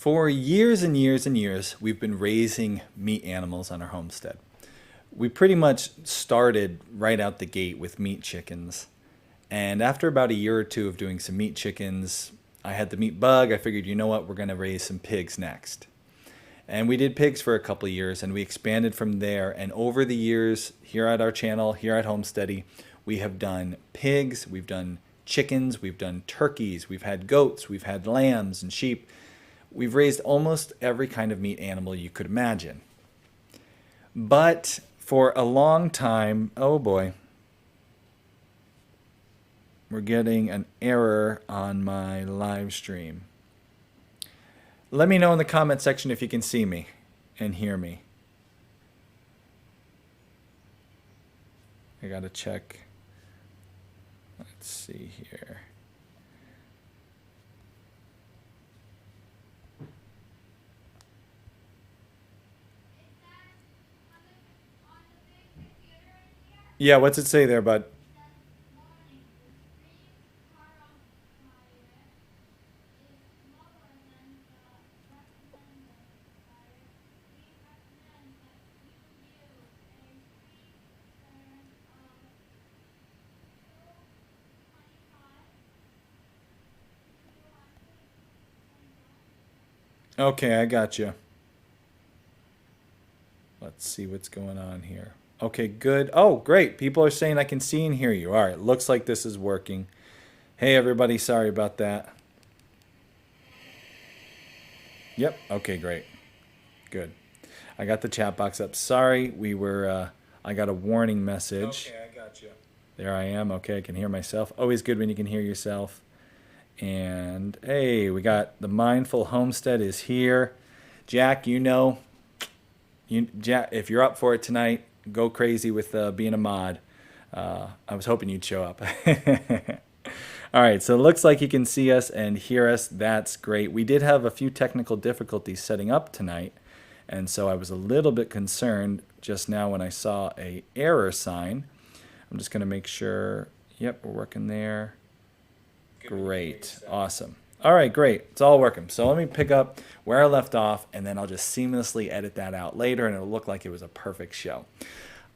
For years and years and years, we've been raising meat animals on our homestead. We pretty much started right out the gate with meat chickens. And after about a year or two of doing some meat chickens, I had the meat bug. I figured, you know what, we're going to raise some pigs next. And we did pigs for a couple of years and we expanded from there. And over the years, here at our channel, here at Homesteading, we have done pigs, we've done chickens, we've done turkeys, we've had goats, we've had lambs and sheep. We've raised almost every kind of meat animal you could imagine. But for a long time, oh boy, we're getting an error on my live stream. Let me know in the comment section if you can see me and hear me. I gotta check. Let's see here. Yeah, what's it say there, bud? Okay, I got you. Let's see what's going on here. Okay, good. Oh, great. People are saying I can see and hear you. All right, looks like this is working. Hey, everybody, sorry about that. Yep, okay, great. Good. I got the chat box up. Sorry, I got a warning message. Okay, I got you. There I am. Okay, I can hear myself. Always good when you can hear yourself. And hey, we got the Mindful Homestead is here. Jack, Jack, if you're up for it tonight, go crazy with being a mod. I was hoping you'd show up. All right, so it looks like you can see us and hear us. That's great. We did have a few technical difficulties setting up tonight, and so I was a little bit concerned just now when I saw a error sign. I'm just going to make sure. Yep, we're working there. Great. Awesome. All right, great. It's all working. So let me pick up where I left off, and then I'll just seamlessly edit that out later, and it'll look like it was a perfect show.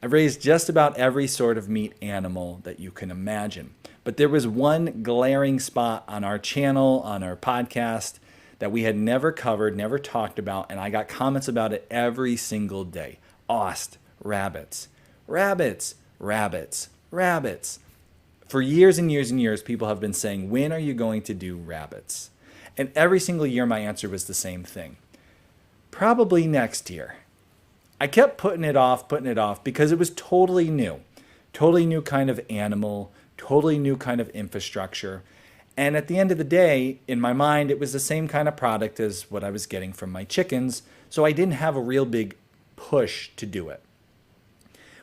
I've raised just about every sort of meat animal that you can imagine. But there was one glaring spot on our channel, on our podcast, that we had never covered, never talked about, and I got comments about it every single day. Rabbits. Rabbits. Rabbits. Rabbits. For years and years and years, people have been saying, when are you going to do rabbits? And every single year, my answer was the same thing. Probably next year. I kept putting it off because it was totally new. Totally new kind of animal, totally new kind of infrastructure. And at the end of the day, in my mind, it was the same kind of product as what I was getting from my chickens. So I didn't have a real big push to do it.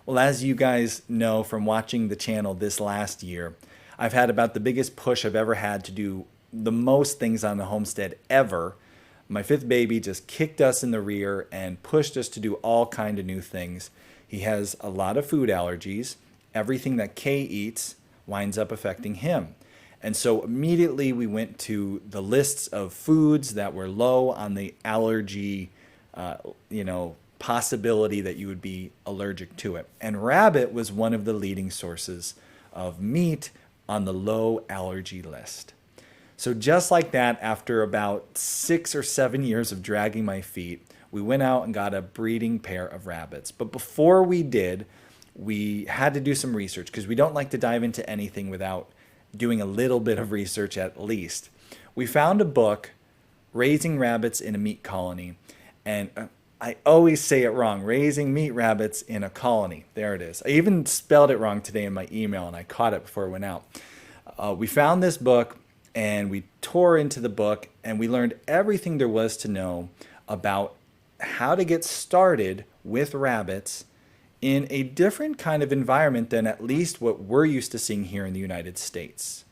Well, as you guys know from watching the channel this last year, I've had about the biggest push I've ever had to do the most things on the homestead ever. My fifth baby just kicked us in the rear and pushed us to do all kind of new things. He has a lot of food allergies. Everything that Kay eats winds up affecting him. And so immediately we went to the lists of foods that were low on the allergy, possibility that you would be allergic to it. And rabbit was one of the leading sources of meat on the low allergy list. So just like that, after about 6 or 7 years of dragging my feet, we went out and got a breeding pair of rabbits. But before we did, we had to do some research because we don't like to dive into anything without doing a little bit of research at least. We found a book, Raising Rabbits in a Meat Colony, and I always say it wrong, Raising Meat Rabbits in a Colony. There it is. I even spelled it wrong today in my email, and I caught it before it went out. We found this book, and we tore into the book, and we learned everything there was to know about how to get started with rabbits in a different kind of environment than at least what we're used to seeing here in the United States.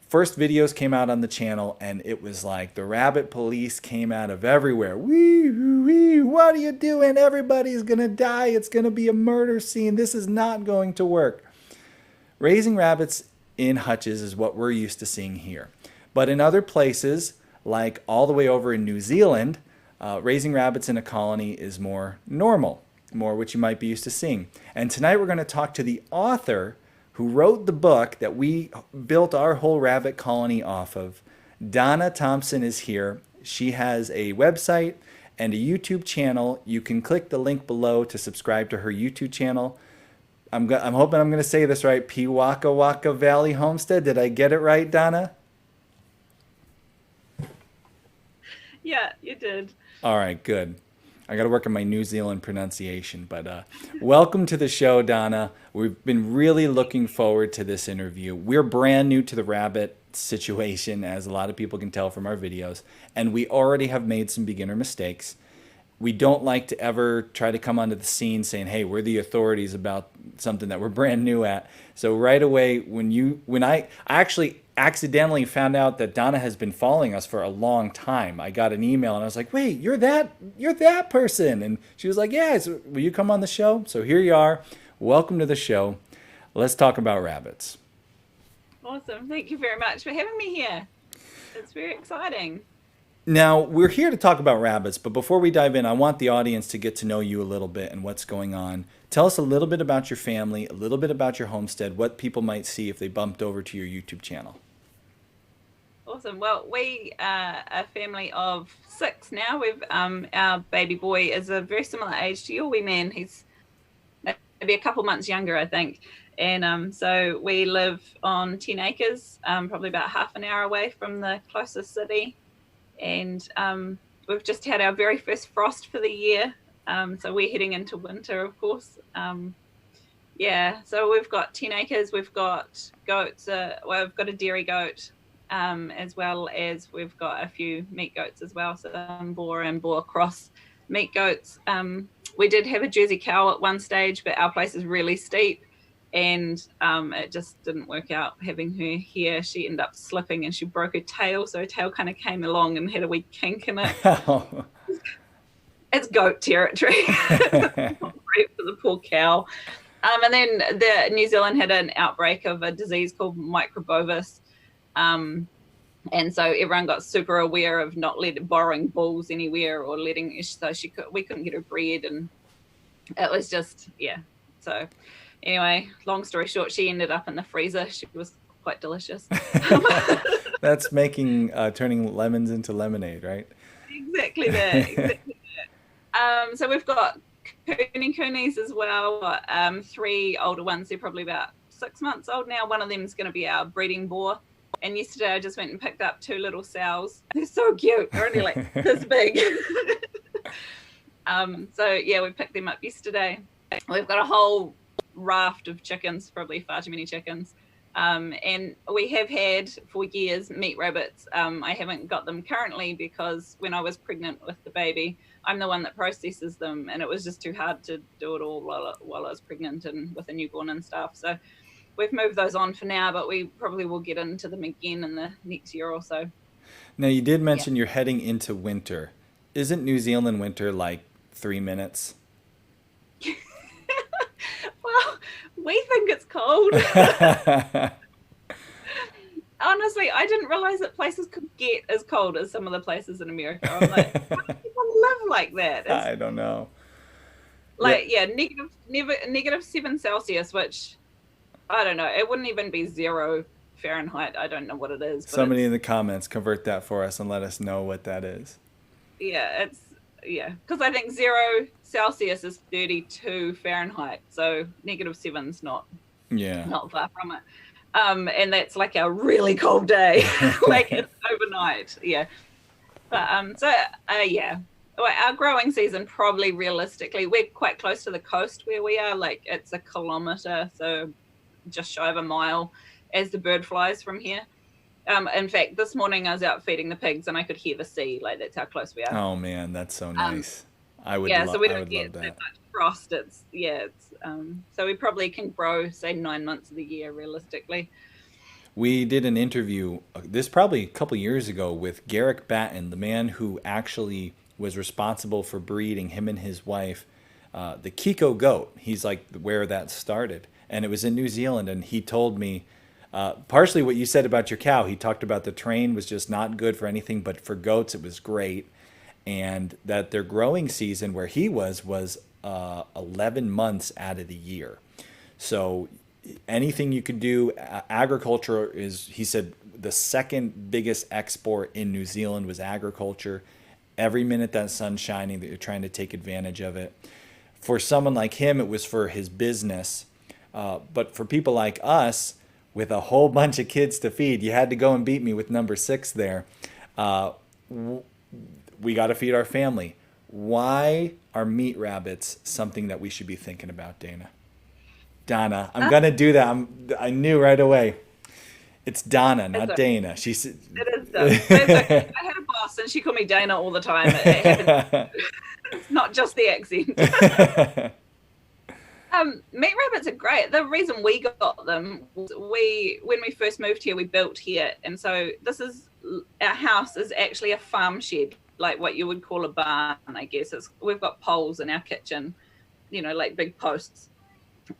First videos came out on the channel, and it was like the rabbit police came out of everywhere. Wee, what are you doing? Everybody's gonna die. It's gonna be a murder scene. This is not going to work. Raising rabbits in hutches is what we're used to seeing here. But in other places, like all the way over in New Zealand, raising rabbits in a colony is more normal, more what you might be used to seeing. And tonight we're going to talk to the author who wrote the book that we built our whole rabbit colony off of. Dana Thompson is here. She has a website and a YouTube channel. You can click the link below to subscribe to her YouTube channel. I'm hoping I'm going to say this right. Pewaka Waka Valley Homestead. Did I get it right, Dana? Yeah, you did. All right, good. I got to work on my New Zealand pronunciation. But welcome to the show, Dana. We've been really looking forward to this interview. We're brand new to the rabbit situation, as a lot of people can tell from our videos, and we already have made some beginner mistakes. We don't like to ever try to come onto the scene saying, hey, we're the authorities about something that we're brand new at. So right away, when I actually accidentally found out that Dana has been following us for a long time, I got an email and I was like, wait, you're that person. And she was like, yeah, so will you come on the show? So here you are. Welcome to the show. Let's talk about rabbits. Awesome. Thank you very much for having me here. It's very exciting. Now, we're here to talk about rabbits, but before we dive in, I want the audience to get to know you a little bit and what's going on. Tell us a little bit about your family, a little bit about your homestead, what people might see if they bumped over to your YouTube channel. Awesome. Well, we are a family of 6 now. We've our baby boy is a very similar age to your wee man. He's maybe a couple months younger, I think. And so we live on 10 acres, probably about half an hour away from the closest city. And we've just had our very first frost for the year. So we're heading into winter, of course. Yeah, so we've got 10 acres. We've got goats. Well, we've got a dairy goat, as well as we've got a few meat goats as well. So boar and boar cross meat goats. We did have a Jersey cow at one stage, but our place is really steep. And it just didn't work out having her here. She ended up slipping and she broke her tail. So her tail kind of came along and had a wee kink in it. Oh. It's goat territory. Not great for the poor cow. And then New Zealand had an outbreak of a disease called microbovis. And so everyone got super aware of not borrowing bulls anywhere or we couldn't get her bred. And it was just, yeah. So anyway, long story short, she ended up in the freezer. She was quite delicious. That's turning lemons into lemonade, right? Exactly that. So we've got coonies as well. 3 older ones. They're probably about 6 months old now. One of them is going to be our breeding boar. And yesterday I just went and picked up 2 little sows. They're so cute. They're only like this big. So yeah, we picked them up yesterday. We've got a whole raft of chickens, probably far too many chickens. And we have had for years meat rabbits. I haven't got them currently because when I was pregnant with the baby, I'm the one that processes them, and it was just too hard to do it all while I was pregnant and with a newborn and stuff. So we've moved those on for now, but we probably will get into them again in the next year or so. Now, you did mention you're heading into winter. Isn't New Zealand winter like 3 minutes? Well, we think it's cold. Honestly, I didn't realize that places could get as cold as some of the places in America. I'm like, how do people live like that? I don't know. Like, yeah, negative 7 Celsius, which I don't know. It wouldn't even be 0 Fahrenheit. I don't know what it is. But somebody in the comments convert that for us and let us know what that is. Yeah, because I think 0 Celsius is 32 Fahrenheit, so negative 7's not far from it. And that's like a really cold day, like it's overnight. Yeah, but yeah. Well, our growing season probably realistically, we're quite close to the coast where we are. Like it's 1 kilometer, so just shy of a mile, as the bird flies from here. In fact, this morning I was out feeding the pigs and I could hear the sea. Like that's how close we are. Oh man, that's so nice. I would. Yeah, so we don't get that much frost. So we probably can grow, say, 9 months of the year realistically. We did an interview, this probably a couple years ago, with Garrick Batten, the man who actually was responsible for breeding, him and his wife, the Kiko goat. He's like where that started. And it was in New Zealand. And he told me, Partially what you said about your cow. He talked about the train was just not good for anything, but for goats it was great, and that their growing season where he was 11 months out of the year. So anything you could do, agriculture is, he said, the second biggest export in New Zealand was agriculture. Every minute that sun's shining, that you're trying to take advantage of it. For someone like him, it was for his business. But for people like us, with a whole bunch of kids to feed, you had to go and beat me with number 6 there. We got to feed our family. Why are meat rabbits something that we should be thinking about, Dana? Donna, I'm going to do that. I knew right away. It's Donna, not Dana. She said it is Donna. I had a boss and she called me Dana all the time. It's not just the accent. Meat rabbits are great. The reason we got them was when we first moved here, we built here, and so our house is actually a farm shed, like what you would call a barn, I guess. We've got poles in our kitchen, like big posts.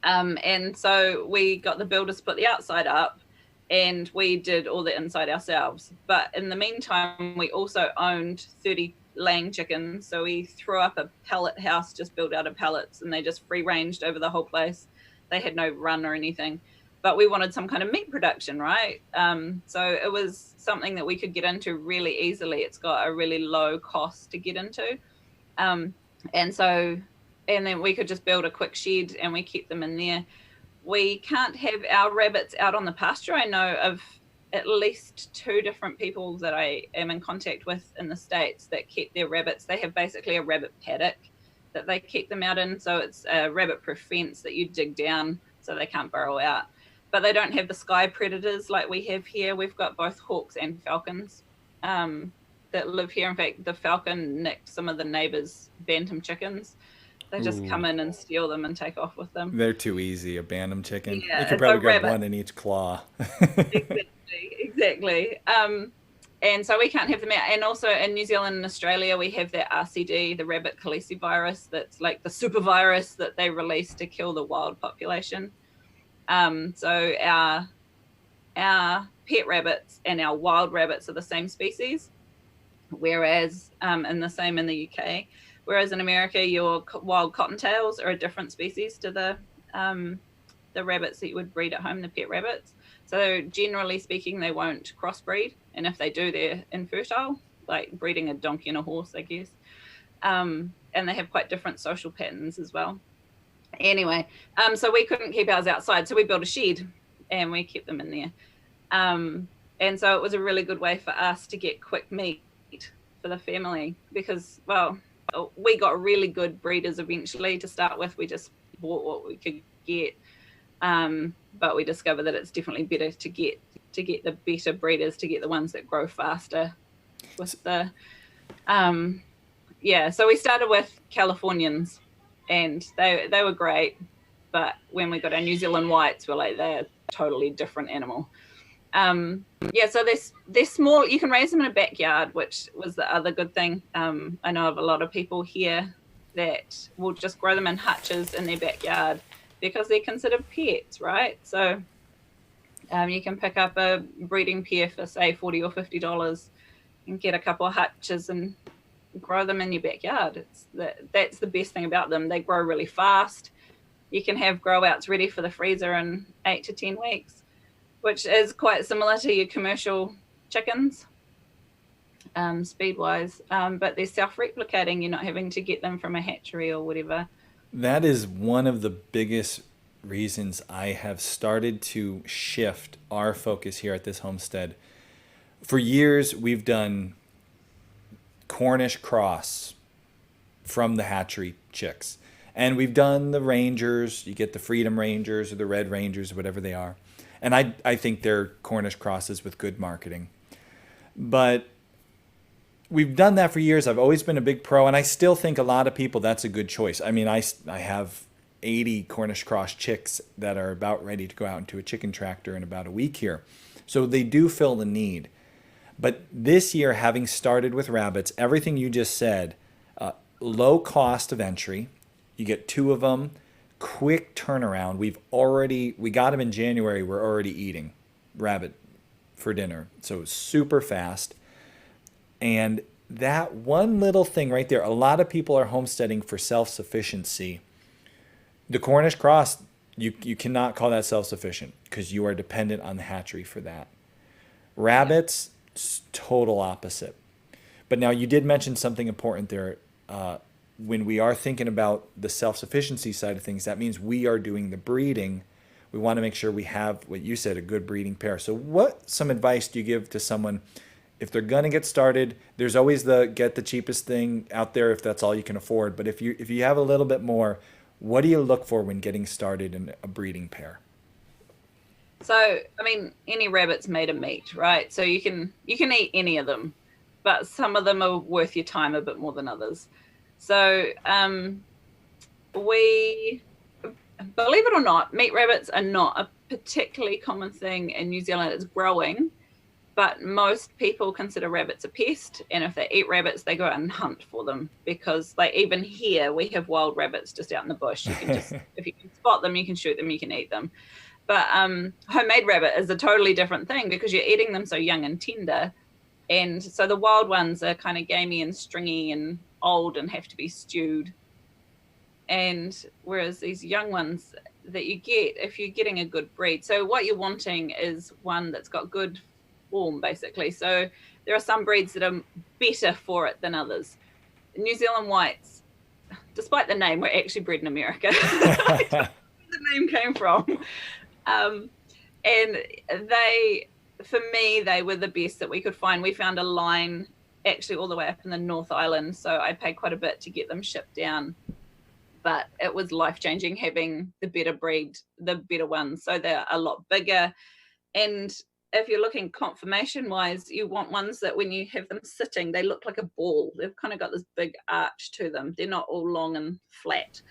And so we got the builder to put the outside up, and we did all the inside ourselves. But in the meantime, we also owned 30 laying chickens. So we threw up a pellet house just built out of pellets, and they just free ranged over the whole place. They had no run or anything, but we wanted some kind of meat production, right? So it was something that we could get into really easily. It's got a really low cost to get into. And then we could just build a quick shed and we keep them in there. We can't have our rabbits out on the pasture. I know of at least 2 different people that I am in contact with in the States that keep their rabbits. They have basically a rabbit paddock that they keep them out in. So it's a rabbit-proof fence that you dig down so they can't burrow out. But they don't have the sky predators like we have here. We've got both hawks and falcons that live here. In fact, the falcon nicked some of the neighbors' bantam chickens. They just come in and steal them and take off with them. They're too easy, a bantam chicken. Yeah, you could probably grab one in each claw. Exactly. And so we can't have them out. And also in New Zealand and Australia, we have that RCD, the rabbit calicivirus, that's like the super virus that they release to kill the wild population. So our pet rabbits and our wild rabbits are the same species, whereas and the same in the UK. Whereas in America, your wild cottontails are a different species to the rabbits that you would breed at home, the pet rabbits. So generally speaking, they won't crossbreed. And if they do, they're infertile, like breeding a donkey and a horse, I guess. And they have quite different social patterns as well. Anyway, so we couldn't keep ours outside. So we built a shed and we kept them in there. And so it was a really good way for us to get quick meat for the family because, well, we got really good breeders eventually to start with. We just bought what we could get. But we discovered that it's definitely better to get the better breeders, to get the ones that grow faster with the, so we started with Californians and they were great. But when we got our New Zealand whites, we're like, they're a totally different animal. So they're small. You can raise them in a backyard, which was the other good thing. I know of a lot of people here that will just grow them in hutches in their backyard because they're considered pets, right? So you can pick up a breeding pair for say $40 or $50 and get a couple of hutches and grow them in your backyard. That's the best thing about them. They grow really fast. You can have grow outs ready for the freezer in 8 to 10 weeks, which is quite similar to your commercial chickens, speed-wise. But they're self-replicating. You're not having to get them from a hatchery or whatever. That is one of the biggest reasons I have started to shift our focus here at this homestead. For years, we've done Cornish cross from the hatchery chicks. And we've done the Rangers. You get the Freedom Rangers or the Red Rangers, whatever they are. And I think they're Cornish crosses with good marketing. But we've done that for years. I've always been a big pro, and I still think a lot of people, that's a good choice. I mean, I have 80 Cornish cross chicks that are about ready to go out into a chicken tractor in about a week here. So they do fill the need. But this year, having started with rabbits, everything you just said, low cost of entry. You get 2 of them. Quick turnaround. We got them in January. We're already eating. rabbit for dinner. So super fast. And that one little thing right there, a lot of people are homesteading for self-sufficiency. The Cornish cross, you cannot call that self-sufficient because you are dependent on the hatchery for that. Rabbits, total opposite. But now you did mention something important there. When we are thinking about the self-sufficiency side of things, that means we are doing the breeding. We want to make sure we have, what you said, a good breeding pair. So what some advice do you give to someone if they're going to get started? There's always the get the cheapest thing out there if that's all you can afford. But if you have a little bit more, what do you look for when getting started in a breeding pair? So, I mean, any rabbit's made of meat, right? So you can eat any of them, but some of them are worth your time a bit more than others. So we, believe it or not, meat rabbits are not a particularly common thing in New Zealand. It's growing, but most people consider rabbits a pest, and if they eat rabbits, they go out and hunt for them, because like even here we have wild rabbits just out in the bush. You can just if you can spot them, you can shoot them, you can eat them. But homemade rabbit is a totally different thing because you're eating them so young and tender. And so the wild ones are kind of gamey and stringy and old and have to be stewed. And whereas these young ones that you get, if you're getting a good breed, so what you're wanting is one that's got good form, basically. So there are some breeds that are better for it than others. New Zealand whites, despite the name, were actually bred in America. I don't know where the name came from. And they, for me, they were the best that we could find. We found a line actually all the way up in the North Island, so I paid quite a bit to get them shipped down. But it was life-changing having the better breed, the better ones. So they're a lot bigger. And if you're looking conformation-wise, you want ones that when you have them sitting, they look like a ball. They've kind of got this big arch to them. They're not all long and flat.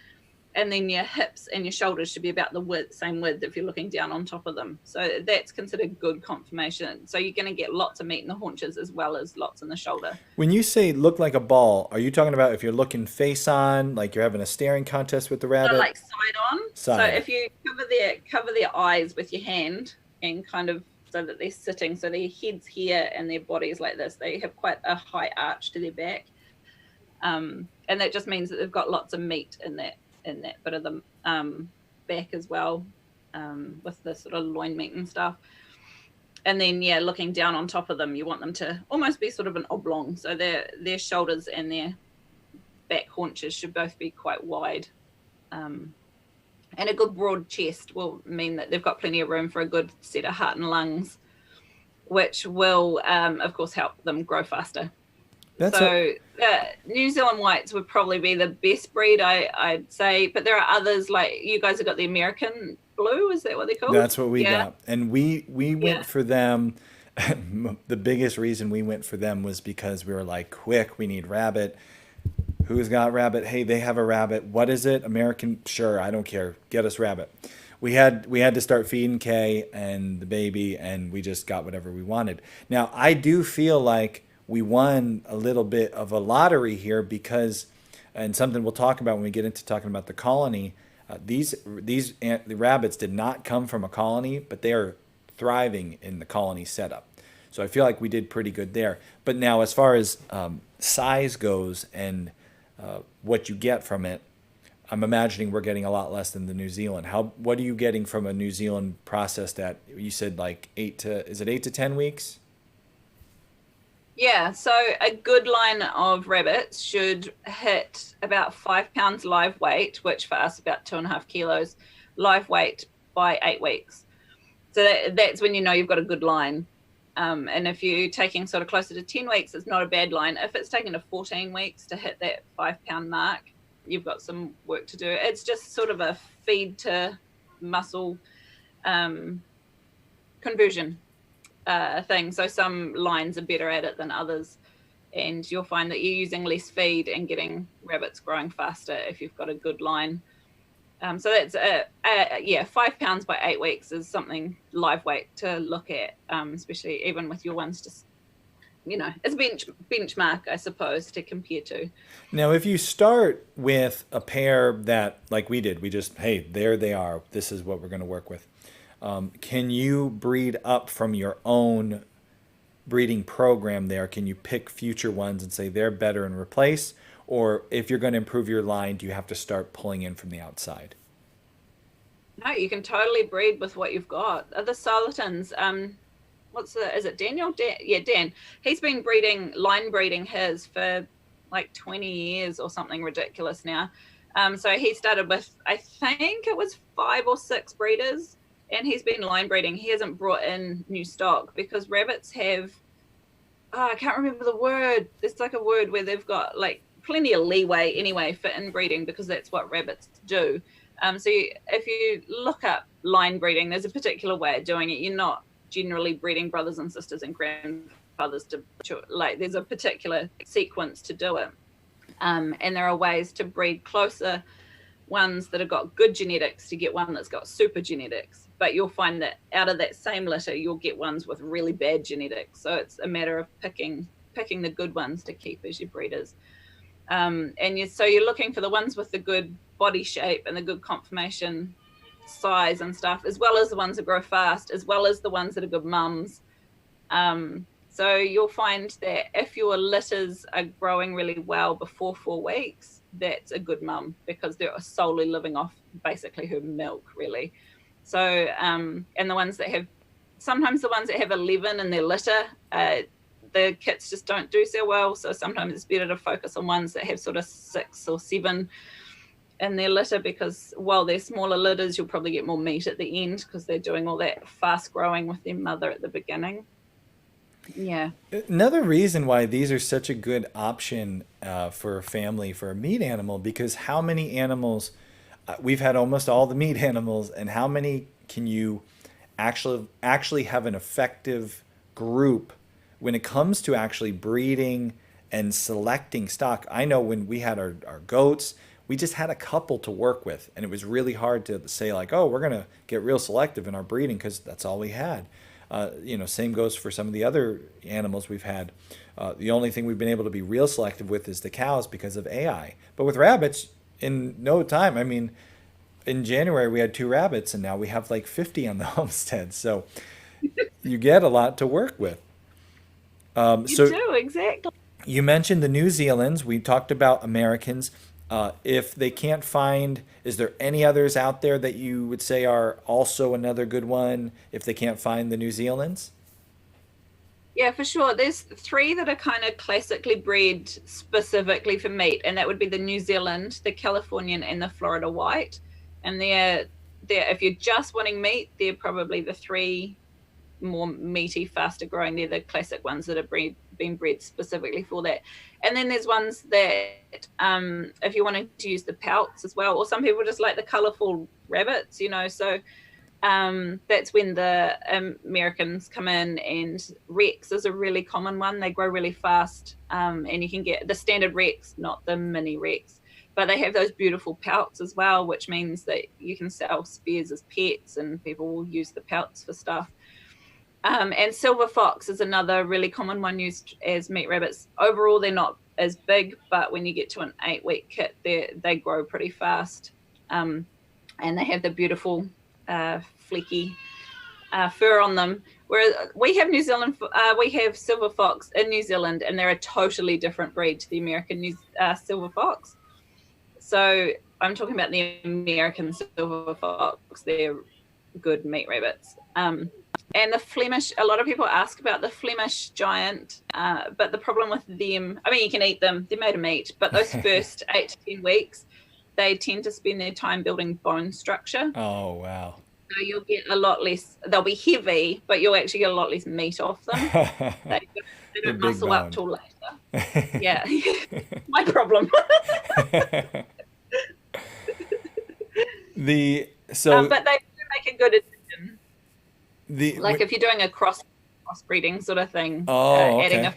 And then your hips and your shoulders should be about the same width if you're looking down on top of them. So that's considered good conformation. So you're going to get lots of meat in the haunches as well as lots in the shoulder. When you say look like a ball, are you talking about if you're looking face on, like you're having a staring contest with the rabbit? So like side on. Side. So if you cover their eyes with your hand and kind of so that they're sitting, so their head's here and their body's like this, they have quite a high arch to their back. And that just means that they've got lots of meat in that bit of the back as well, with the sort of loin meat and stuff. And then looking down on top of them, you want them to almost be sort of an oblong, so their shoulders and their back haunches should both be quite wide, and a good broad chest will mean that they've got plenty of room for a good set of heart and lungs, which will of course help them grow faster. New Zealand whites would probably be the best breed, I'd say. But there are others, like you guys have got the American blue. Is that what they're called? That's what we got. And we went for them. The biggest reason we went for them was because we were like, quick, we need rabbit. Who's got rabbit? Hey, they have a rabbit. What is it? American? Sure, I don't care. Get us rabbit. We had to start feeding Kay and the baby, and we just got whatever we wanted. Now, I do feel like we won a little bit of a lottery here because, and something we'll talk about when we get into talking about the colony, the rabbits did not come from a colony, but they are thriving in the colony setup. So I feel like we did pretty good there. But now as far as size goes and what you get from it, I'm imagining we're getting a lot less than the New Zealand. What are you getting from a New Zealand processed at, you said like 8 to 10 weeks? Yeah, so a good line of rabbits should hit about 5 pounds live weight, which for us about 2.5 kilos live weight by 8 weeks. So that's when you know you've got a good line. And if you're taking sort of closer to 10 weeks, it's not a bad line. If it's taken to 14 weeks to hit that 5 pound mark, you've got some work to do. It's just sort of a feed to muscle conversion thing. So some lines are better at it than others, and you'll find that you're using less feed and getting rabbits growing faster if you've got a good line. So that's 5 pounds by 8 weeks is something live weight to look at, especially even with your ones. Just it's a benchmark, I suppose, to compare to. Now, if you start with a pair that, like we did, we just, hey, there they are, this is what we're going to work with. Can you breed up from your own breeding program there? Can you pick future ones and say they're better and replace? Or if you're going to improve your line, do you have to start pulling in from the outside? No, you can totally breed with what you've got. The Solitons, is it Daniel? Yeah, Dan. He's been line breeding his for like 20 years or something ridiculous now. So he started with, I think it was 5 or 6 breeders, and he's been line breeding. He hasn't brought in new stock because rabbits have, I can't remember the word. There's like a word where they've got like plenty of leeway anyway for inbreeding because that's what rabbits do. If you look up line breeding, there's a particular way of doing it. You're not generally breeding brothers and sisters and grandfathers there's a particular sequence to do it. And there are ways to breed closer ones that have got good genetics to get one that's got super genetics. But you'll find that out of that same litter, you'll get ones with really bad genetics. So it's a matter of picking the good ones to keep as your breeders. So you're looking for the ones with the good body shape and the good conformation size and stuff, as well as the ones that grow fast, as well as the ones that are good mums. So you'll find that if your litters are growing really well before 4 weeks, that's a good mum because they're solely living off basically her milk, really. So, and the ones that have 11 in their litter, the kits just don't do so well. So sometimes it's better to focus on ones that have sort of 6 or 7 in their litter, because while they're smaller litters, you'll probably get more meat at the end because they're doing all that fast growing with their mother at the beginning. Yeah. Another reason why these are such a good option for a family, for a meat animal, because how many animals, we've had almost all the meat animals, and how many can you actually have an effective group when it comes to actually breeding and selecting stock? I know when we had our goats, we just had a couple to work with, and it was really hard to say like, oh, we're going to get real selective in our breeding because that's all we had. Same goes for some of the other animals we've had. The only thing we've been able to be real selective with is the cows because of AI. But with rabbits, in no time, I mean, in January we had 2 rabbits, and now we have like 50 on the homestead. So you get a lot to work with. You do, exactly. You mentioned the New Zealand's. We talked about Americans. If they can't find, is there any others out there that you would say are also another good one if they can't find the New Zealand's? Yeah, for sure. There's 3 that are kind of classically bred specifically for meat, and that would be the New Zealand, the Californian, and the Florida White. And they're if you're just wanting meat, they're probably the 3 more meaty, faster growing. They're the classic ones that have been bred specifically for that. And then there's ones that if you wanted to use the pelts as well, or some people just like the colorful rabbits, so that's when the Americans come in. And Rex is a really common one. They grow really fast, and you can get the standard Rex, not the mini Rex, but they have those beautiful pelts as well, which means that you can sell spears as pets and people will use the pelts for stuff. And silver fox is another really common one used as meat rabbits. Overall, they're not as big, but when you get to an 8-week kit, they grow pretty fast. And they have the beautiful fleeky fur on them. Whereas we have we have silver fox in New Zealand, and they're a totally different breed to the American silver fox. So I'm talking about the American silver fox. They're good meat rabbits. And the Flemish, a lot of people ask about the Flemish giant, but the problem with them, I mean, you can eat them, they're made of meat, but those first 8 to 10 weeks, they tend to spend their time building bone structure. Oh, wow. So you'll get a lot less, they'll be heavy, but you'll actually get a lot less meat off them. They don't muscle up till later. Yeah, my problem. But they do make a good addition. If you're doing a crossbreeding sort of thing, adding a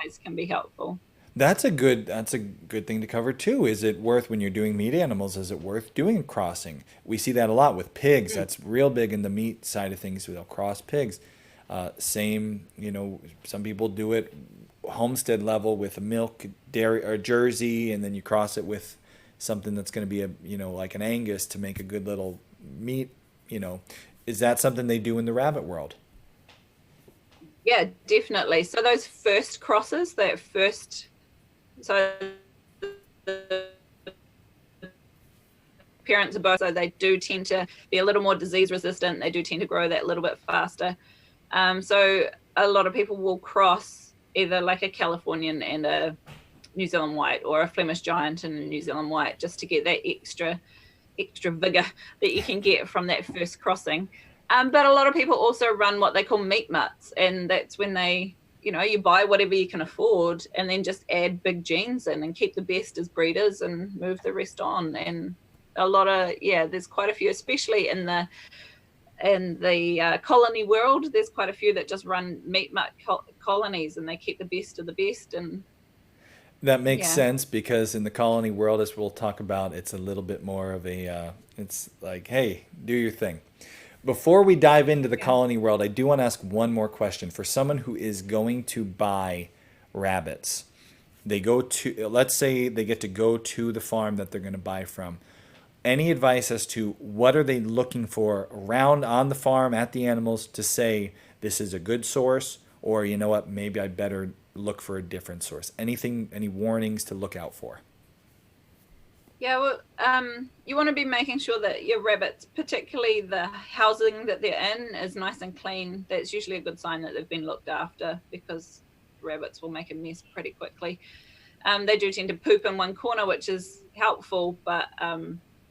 size can be helpful. That's a good thing to cover too. Is it worth, when you're doing meat animals, is it worth doing a crossing? We see that a lot with pigs. Mm-hmm. That's real big in the meat side of things. They'll cross pigs. Same, some people do it homestead level with a milk dairy or Jersey, and then you cross it with something that's going to be like an Angus to make a good little meat. Is that something they do in the rabbit world? Yeah, definitely. So those first crosses, that first, so the parents are both, so they do tend to be a little more disease resistant. They do tend to grow that little bit faster. So a lot of people will cross either like a Californian and a New Zealand white, or a Flemish giant and a New Zealand white, just to get that extra vigor that you can get from that first crossing. But a lot of people also run what they call meat mutts, and that's when they, you buy whatever you can afford and then just add big genes in and keep the best as breeders and move the rest on. And a lot of, there's quite a few, especially in the colony world. There's quite a few that just run meat mutt colonies, and they keep the best of the best. And that makes sense, because in the colony world, as we'll talk about, it's a little bit more of a, it's like, hey, do your thing. Before we dive into the colony world, I do want to ask one more question. For someone who is going to buy rabbits, they go to, let's say they get to go to the farm that they're going to buy from. Any advice as to what are they looking for around on the farm at the animals to say this is a good source, or you know what, maybe I better look for a different source? Anything, any warnings to look out for? Yeah, well, you want to be making sure that your rabbits, particularly the housing that they're in, is nice and clean. That's usually a good sign that they've been looked after, because rabbits will make a mess pretty quickly. They do tend to poop in one corner, which is helpful, but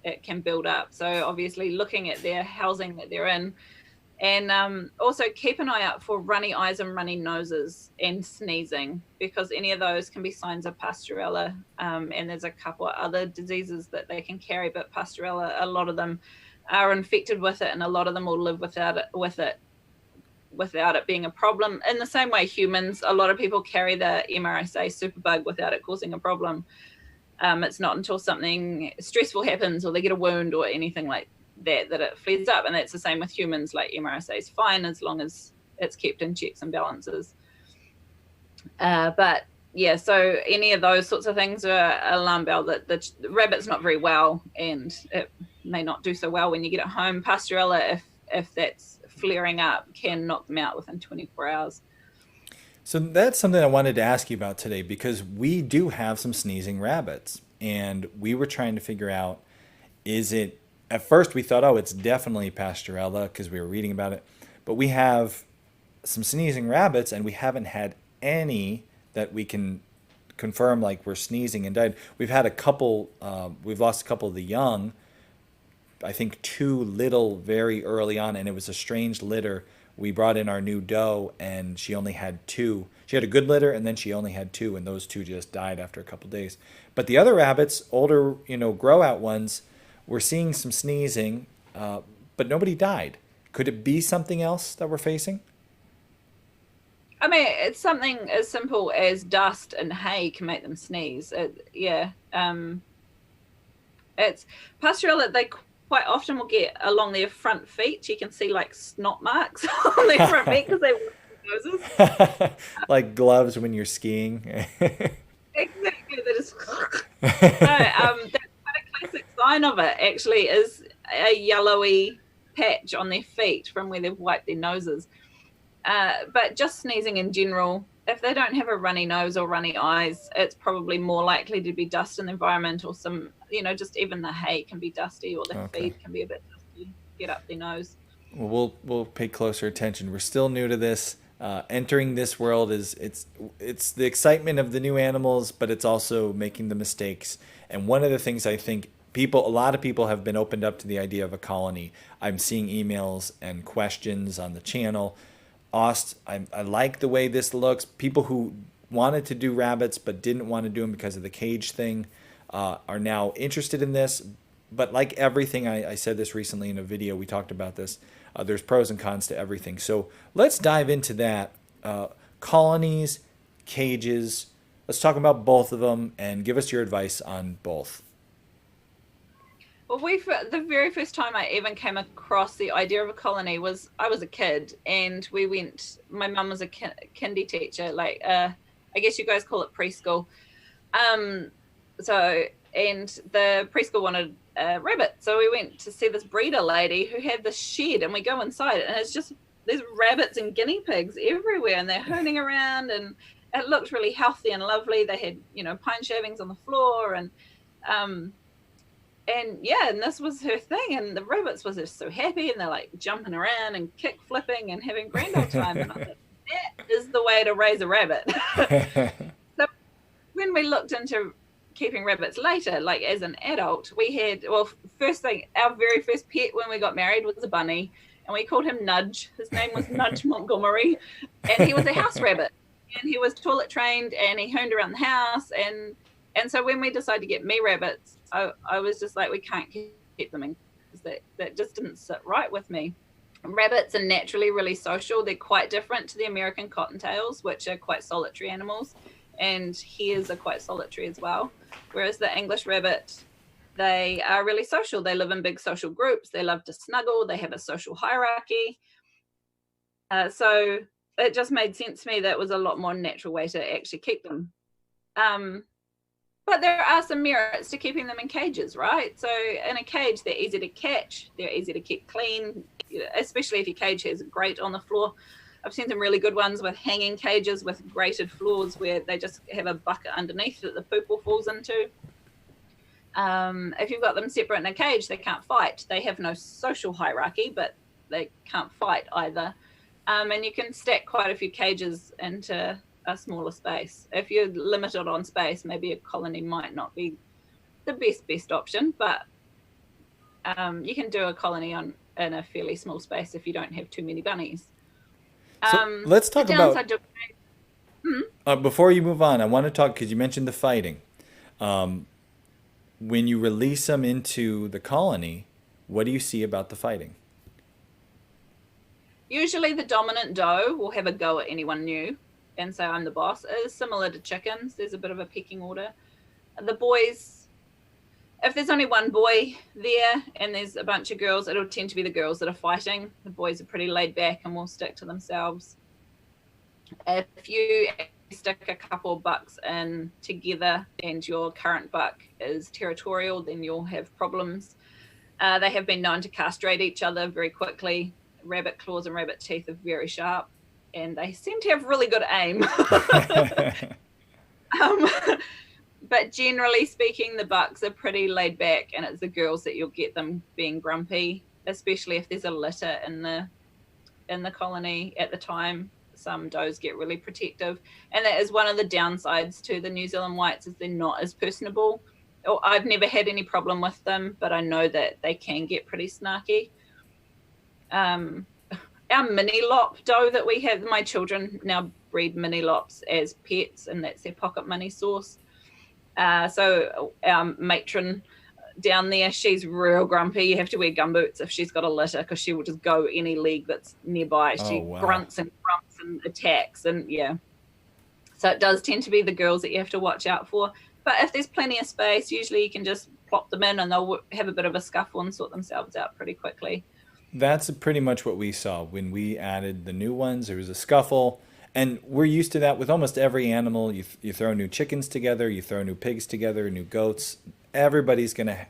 it can build up. So obviously looking at their housing that they're in, and also keep an eye out for runny eyes and runny noses and sneezing, because any of those can be signs of pastorella. And there's a couple of other diseases that they can carry, but pastorella, a lot of them are infected with it, and a lot of them will live without it being a problem. In the same way, humans, a lot of people carry the MRSA superbug without it causing a problem. It's not until something stressful happens, or they get a wound or anything like that it flares up. And that's the same with humans. Like, MRSA is fine as long as it's kept in checks and balances. But yeah, so any of those sorts of things are alarm bell that the rabbit's not very well, and it may not do so well when you get it home. Pastorella, if that's flaring up, can knock them out within 24 hours. So that's something I wanted to ask you about today, because we do have some sneezing rabbits, and we were trying to figure out, is it, at first we thought, oh, it's definitely pastorella because we were reading about it, but we have some sneezing rabbits and we haven't had any that we can confirm like were sneezing and died. We've had a couple, we've lost a couple of the young, I think 2 little very early on, and it was a strange litter. We brought in our new doe and she only had 2. She had a good litter, and then she only had 2, and those 2 just died after a couple of days. But the other rabbits, older, grow out ones, we're seeing some sneezing, but nobody died. Could it be something else that we're facing? I mean, it's something as simple as dust and hay can make them sneeze. It's pastorella. They quite often will get along their front feet. You can see like snot marks on their front feet because they wear noses. Like gloves when you're skiing. Exactly. They just. That's quite a classic sign of it. Actually, is a yellowy patch on their feet from where they've wiped their noses. But just sneezing in general, if they don't have a runny nose or runny eyes, it's probably more likely to be dust in the environment, or some, just even the hay can be dusty, or the feed can be a bit dusty, get up their nose. Well, we'll pay closer attention. We're still new to this. Entering this world it's the excitement of the new animals, but it's also making the mistakes. And one of the things I think a lot of people have been opened up to the idea of a colony. I'm seeing emails and questions on the channel. Ost, I like the way this looks. People who wanted to do rabbits but didn't want to do them because of the cage thing are now interested in this. But like everything, I said this recently in a video, we talked about this, there's pros and cons to everything. So let's dive into that. Colonies, cages, let's talk about both of them and give us your advice on both. Well, the very first time I even came across the idea of a colony was I was a kid, and we went. My mum was a kindy teacher, like I guess you guys call it preschool. And the preschool wanted a rabbit. So we went to see this breeder lady who had this shed, and we go inside and it's just there's rabbits and guinea pigs everywhere, and they're hooning around, and it looked really healthy and lovely. They had, pine shavings on the floor, um, and yeah, and this was her thing, and the rabbits was just so happy, and they're like jumping around and kick flipping and having grand old time. And I thought, that is the way to raise a rabbit. So when we looked into keeping rabbits later, like as an adult, we had, well, first thing, our very first pet when we got married was a bunny, and we called him Nudge. His name was Nudge Montgomery, and he was a house rabbit, and he was toilet trained, and he hooned around the house, and so when we decided to get me rabbits, I was just like, we can't keep them in, because that just didn't sit right with me. Rabbits are naturally really social. They're quite different to the American cottontails, which are quite solitary animals, and hares are quite solitary as well. Whereas the English rabbit, they are really social. They live in big social groups. They love to snuggle. They have a social hierarchy. So it just made sense to me that it was a lot more natural way to actually keep them. But there are some merits to keeping them in cages, right? So in a cage, they're easy to catch. They're easy to keep clean, especially if your cage has a grate on the floor. I've seen some really good ones with hanging cages with grated floors where they just have a bucket underneath that the poop all falls into. If you've got them separate in a cage, they can't fight. They have no social hierarchy, but they can't fight either. And you can stack quite a few cages into a smaller space. If you're limited on space, maybe a colony might not be the best option, but you can do a colony in a fairly small space if you don't have too many bunnies. So let's talk about, before you move on, I want to talk, because you mentioned the fighting. When you release them into the colony, what do you see about the fighting? Usually the dominant doe will have a go at anyone new and say, I'm the boss. It is similar to chickens. There's a bit of a pecking order. The boys, if there's only one boy there and there's a bunch of girls, it'll tend to be the girls that are fighting. The boys are pretty laid back and will stick to themselves. If you stick a couple of bucks in together and your current buck is territorial, then you'll have problems. They have been known to castrate each other very quickly. Rabbit claws and rabbit teeth are very sharp, and they seem to have really good aim. But generally speaking, the bucks are pretty laid back, and it's the girls that you'll get them being grumpy, especially if there's a litter in the colony at the time. Some does get really protective, and that is one of the downsides to the New Zealand whites, is they're not as personable. I've never had any problem with them, but I know that they can get pretty snarky. Our mini lop doe that we have, my children now breed mini lops as pets, and that's their pocket money source. So our matron down there, she's real grumpy. You have to wear gumboots if she's got a litter, because she will just go any leg that's nearby. She grunts and grumps and attacks, and yeah. So it does tend to be the girls that you have to watch out for. But if there's plenty of space, usually you can just plop them in and they'll have a bit of a scuffle and sort themselves out pretty quickly. That's pretty much what we saw when we added the new ones. There was a scuffle, and we're used to that with almost every animal. You throw new chickens together, you throw new pigs together, new goats. Everybody's going to,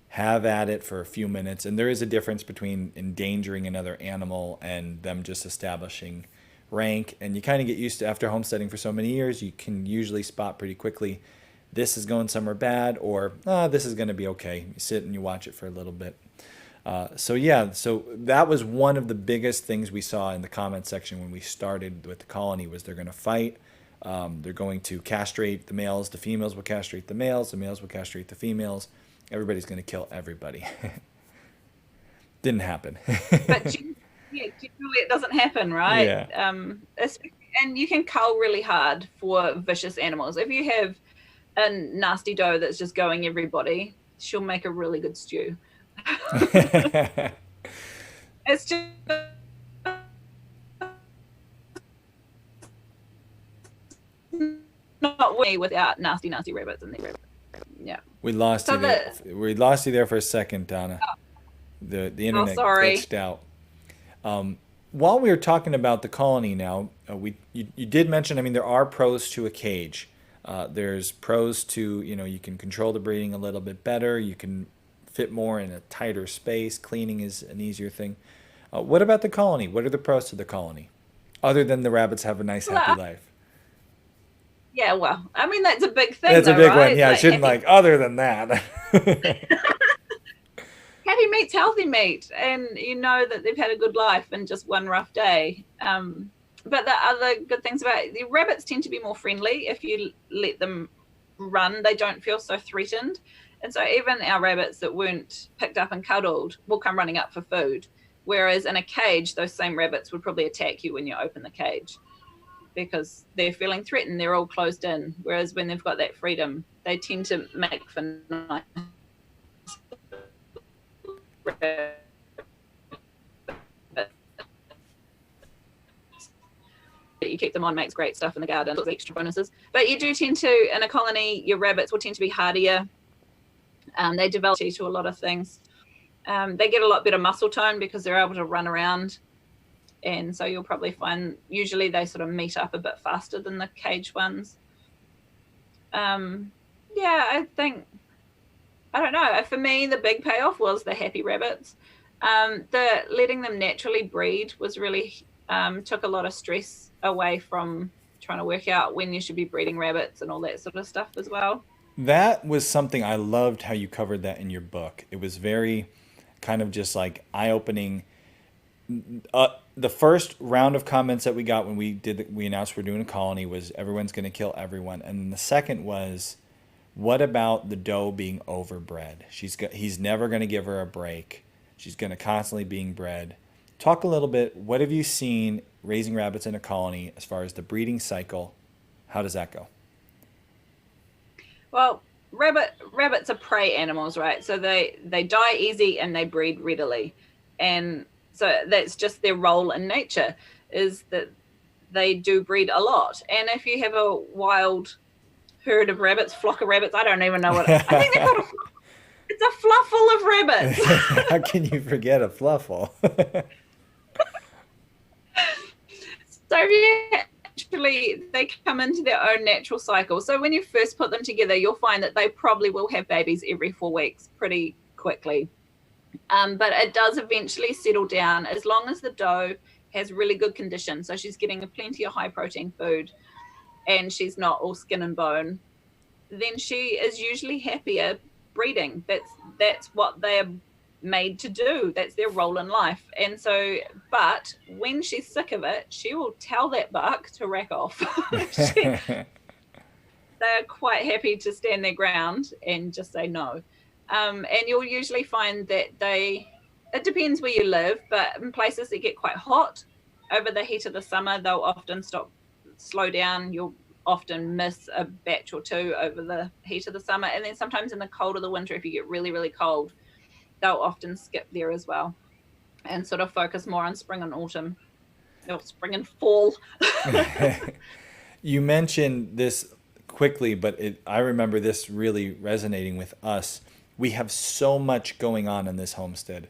have at it for a few minutes. And there is a difference between endangering another animal and them just establishing rank. And you kind of get used to, after homesteading for so many years, you can usually spot pretty quickly, this is going somewhere bad, or this is going to be okay. You sit and you watch it for a little bit. So that was one of the biggest things we saw in the comment section when we started with the colony, was they're going to fight. They're going to castrate the males. The females will castrate the males. The males will castrate the females. Everybody's going to kill everybody. Didn't happen. But generally it doesn't happen, right? Yeah. And you can cull really hard for vicious animals. If you have a nasty doe that's just going everybody, she'll make a really good stew. It's just not way without nasty rabbits in there. Yeah. We lost you there. We lost you there for a second, Dana. The internet glitched out. While we were talking about the colony now, you did mention, there are pros to a cage. There's pros to, you can control the breeding a little bit better. You can fit more in a tighter space. Cleaning is an easier thing. What about the colony? What are the pros to the colony? Other than the rabbits have a nice, happy Well, life. yeah, well, I mean, that's a big thing That's a though, big one. right? Yeah, I Like shouldn't other than that. happy meat's healthy meat, and you know that they've had a good life in just one rough day. But the other good things about it, the rabbits tend to be more friendly if you let them run. They don't feel so threatened. And so even our rabbits that weren't picked up and cuddled will come running up for food. Whereas in a cage, those same rabbits would probably attack you when you open the cage because they're feeling threatened. They're all closed in. Whereas when they've got that freedom, they tend to make for nice rabbits. You keep them on, makes great stuff in the garden, extra bonuses. But you do tend to, in a colony, your rabbits will tend to be hardier. They develop to a lot of things. They get a lot better muscle tone because they're able to run around. And so you'll probably find usually they sort of meet up a bit faster than the cage ones. I think, I don't know. For me, the big payoff was the happy rabbits. The letting them naturally breed was really took a lot of stress away from trying to work out when you should be breeding rabbits and all that sort of stuff as well. That was something I loved how you covered that in your book. It was very kind of just like eye-opening. The first round of comments that we got when we announced we're doing a colony was everyone's going to kill everyone, and the second was, what about the doe being overbred? He's never going to give her a break. She's going to constantly being bred. Talk a little bit. What have you seen raising rabbits in a colony as far as the breeding cycle? How does that go? Well, rabbits are prey animals, right? So they die easy and they breed readily. And so that's just their role in nature, is that they do breed a lot. And if you have a wild herd of rabbits, flock of rabbits, I don't even know what, I think they're called it's a fluffle of rabbits. How can you forget a fluffle? So yeah, actually they come into their own natural cycle. So when you first put them together, you'll find that they probably will have babies every 4 weeks pretty quickly. But it does eventually settle down as long as the doe has really good condition. So she's getting plenty of high protein food and she's not all skin and bone. Then she is usually happier breeding. That's what they're made to do. That's their role in life. And so, but when she's sick of it, she will tell that buck to rack off. They're quite happy to stand their ground and just say no. And you'll usually find that it depends where you live, but in places that get quite hot over the heat of the summer, they'll often slow down. You'll often miss a batch or two over the heat of the summer. And then sometimes in the cold of the winter, if you get really, really cold, they'll often skip there as well and sort of focus more on spring and autumn, or spring and fall. You mentioned this quickly, but I remember this really resonating with us. We have so much going on in this homestead,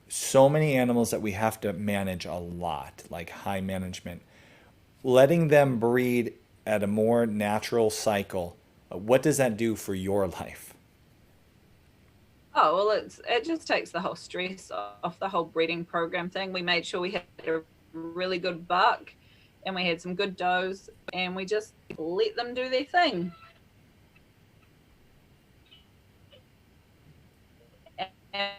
so many animals that we have to manage a lot, like high management. Letting them breed at a more natural cycle, what does that do for your life? Oh, well, it just takes the whole stress off the whole breeding program thing. We made sure we had a really good buck and we had some good does and we just let them do their thing. And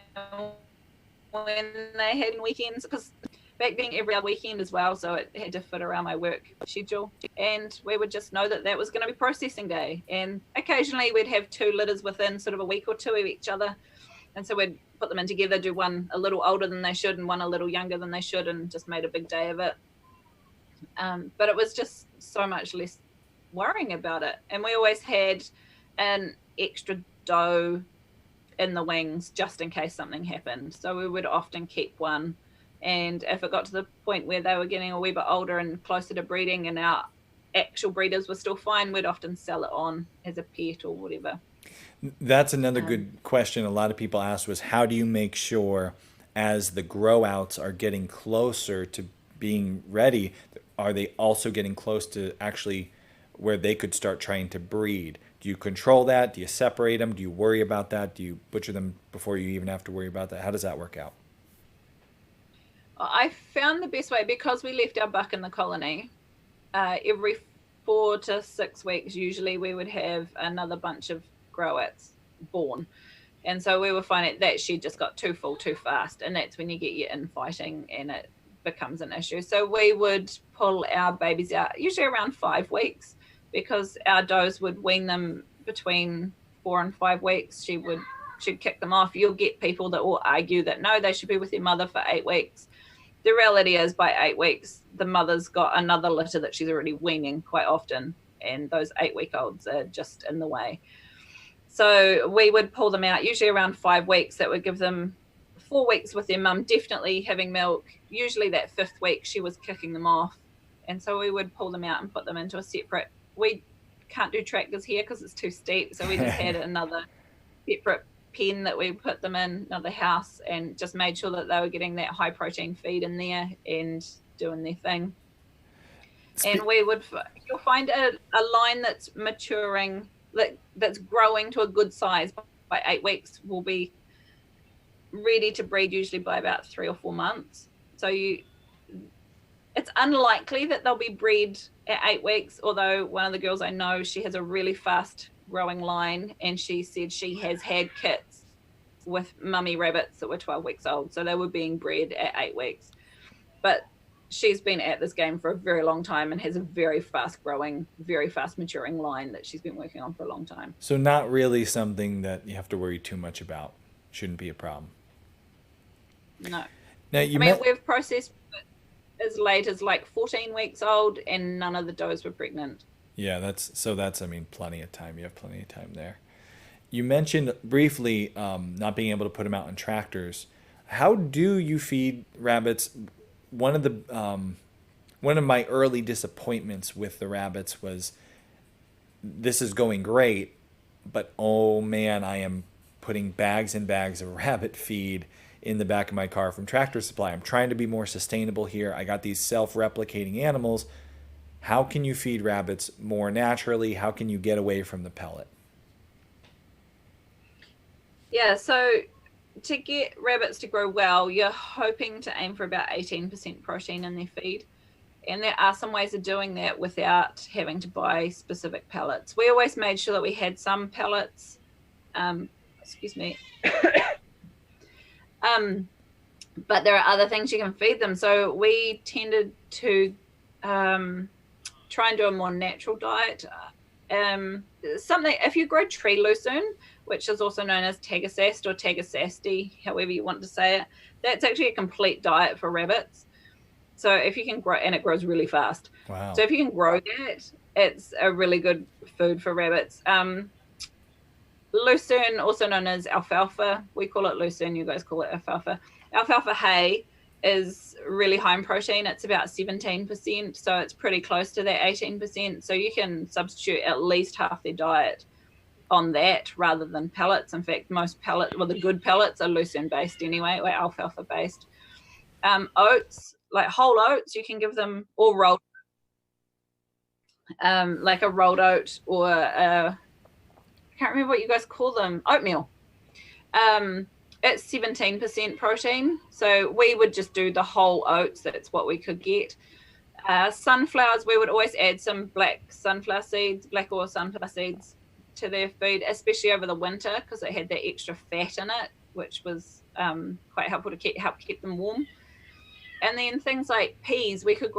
when they had weekends, because back then every other weekend as well, so it had to fit around my work schedule, and we would just know that was going to be processing day, and occasionally we'd have 2 litters within sort of a week or 2 of each other, and so we'd put them in together, do one a little older than they should and one a little younger than they should, and just made a big day of it. But it was just so much less worrying about it, and we always had an extra doe in the wings just in case something happened, so we would often keep one. And if it got to the point where they were getting a wee bit older and closer to breeding and our actual breeders were still fine, we'd often sell it on as a pet or whatever. That's another good question a lot of people asked was, how do you make sure as the grow outs are getting closer to being ready, are they also getting close to actually where they could start trying to breed. Do you control that? Do you separate them? Do you worry about that? Do you butcher them before you even have to worry about that? How does that work out? I found the best way, because we left our buck in the colony, every 4 to 6 weeks, usually we would have another bunch of grow-its born. And so we were finding that she just got too full too fast. And that's when you get your infighting and it becomes an issue. So we would pull our babies out usually around 5 weeks, because our does would wean them between 4 and 5 weeks. She'd kick them off. You'll get people that will argue that no, they should be with their mother for 8 weeks. The reality is, by 8 weeks, the mother's got another litter that she's already weaning quite often, and those 8-week-olds are just in the way. So we would pull them out usually around 5 weeks. That would give them 4 weeks with their mum, definitely having milk. Usually that 5th week, she was kicking them off. And so we would pull them out and put them into a separate, we can't do tractors here because it's too steep. So we just had another separate pen that we put them in, another house, and just made sure that they were getting that high protein feed in there and doing their thing. And you'll find a line that's maturing, that's growing to a good size by 8 weeks, will be ready to breed usually by about 3 or 4 months. So it's unlikely that they'll be bred at 8 weeks, although one of the girls I know, she has a really fast growing line, and she said she has had kits with mummy rabbits that were 12 weeks old, so they were being bred at 8 weeks. But she's been at this game for a very long time and has a very fast growing, very fast maturing line that she's been working on for a long time. So not really something that you have to worry too much about. Shouldn't be a problem. No. Now we've processed as late as like 14 weeks old, and none of the does were pregnant. Yeah, that's plenty of time. You have plenty of time there. You mentioned briefly not being able to put them out in tractors. How do you feed rabbits? One of my early disappointments with the rabbits was, this is going great, but oh man, I am putting bags and bags of rabbit feed in the back of my car from Tractor Supply. I'm trying to be more sustainable here. I got these self-replicating animals. How can you feed rabbits more naturally? How can you get away from the pellet? Yeah, so to get rabbits to grow well, you're hoping to aim for about 18% protein in their feed. And there are some ways of doing that without having to buy specific pellets. We always made sure that we had some pellets. Excuse me. But there are other things you can feed them. So we tended to try and do a more natural diet. If you grow tree lucerne, which is also known as tagasast or tagasasti, however you want to say it, that's actually a complete diet for rabbits. So if you can grow, and it grows really fast. Wow. So if you can grow that, it's a really good food for rabbits. Lucerne, also known as alfalfa, we call it lucerne, you guys call it alfalfa. Alfalfa hay is really high in protein. It's about 17%, so it's pretty close to that 18%. So you can substitute at least half their diet on that rather than pellets. In fact, the good pellets are lucerne based anyway, or alfalfa based. Oats, like whole oats, you can give them, or rolled, like a rolled oat, or I can't remember what you guys call them, oatmeal. It's 17% protein, so we would just do the whole oats. That's what we could get. Sunflowers, we would always add some black sunflower seeds, black oil sunflower seeds to their food, especially over the winter, because it had that extra fat in it, which was quite helpful to help keep them warm. And then things like peas, we could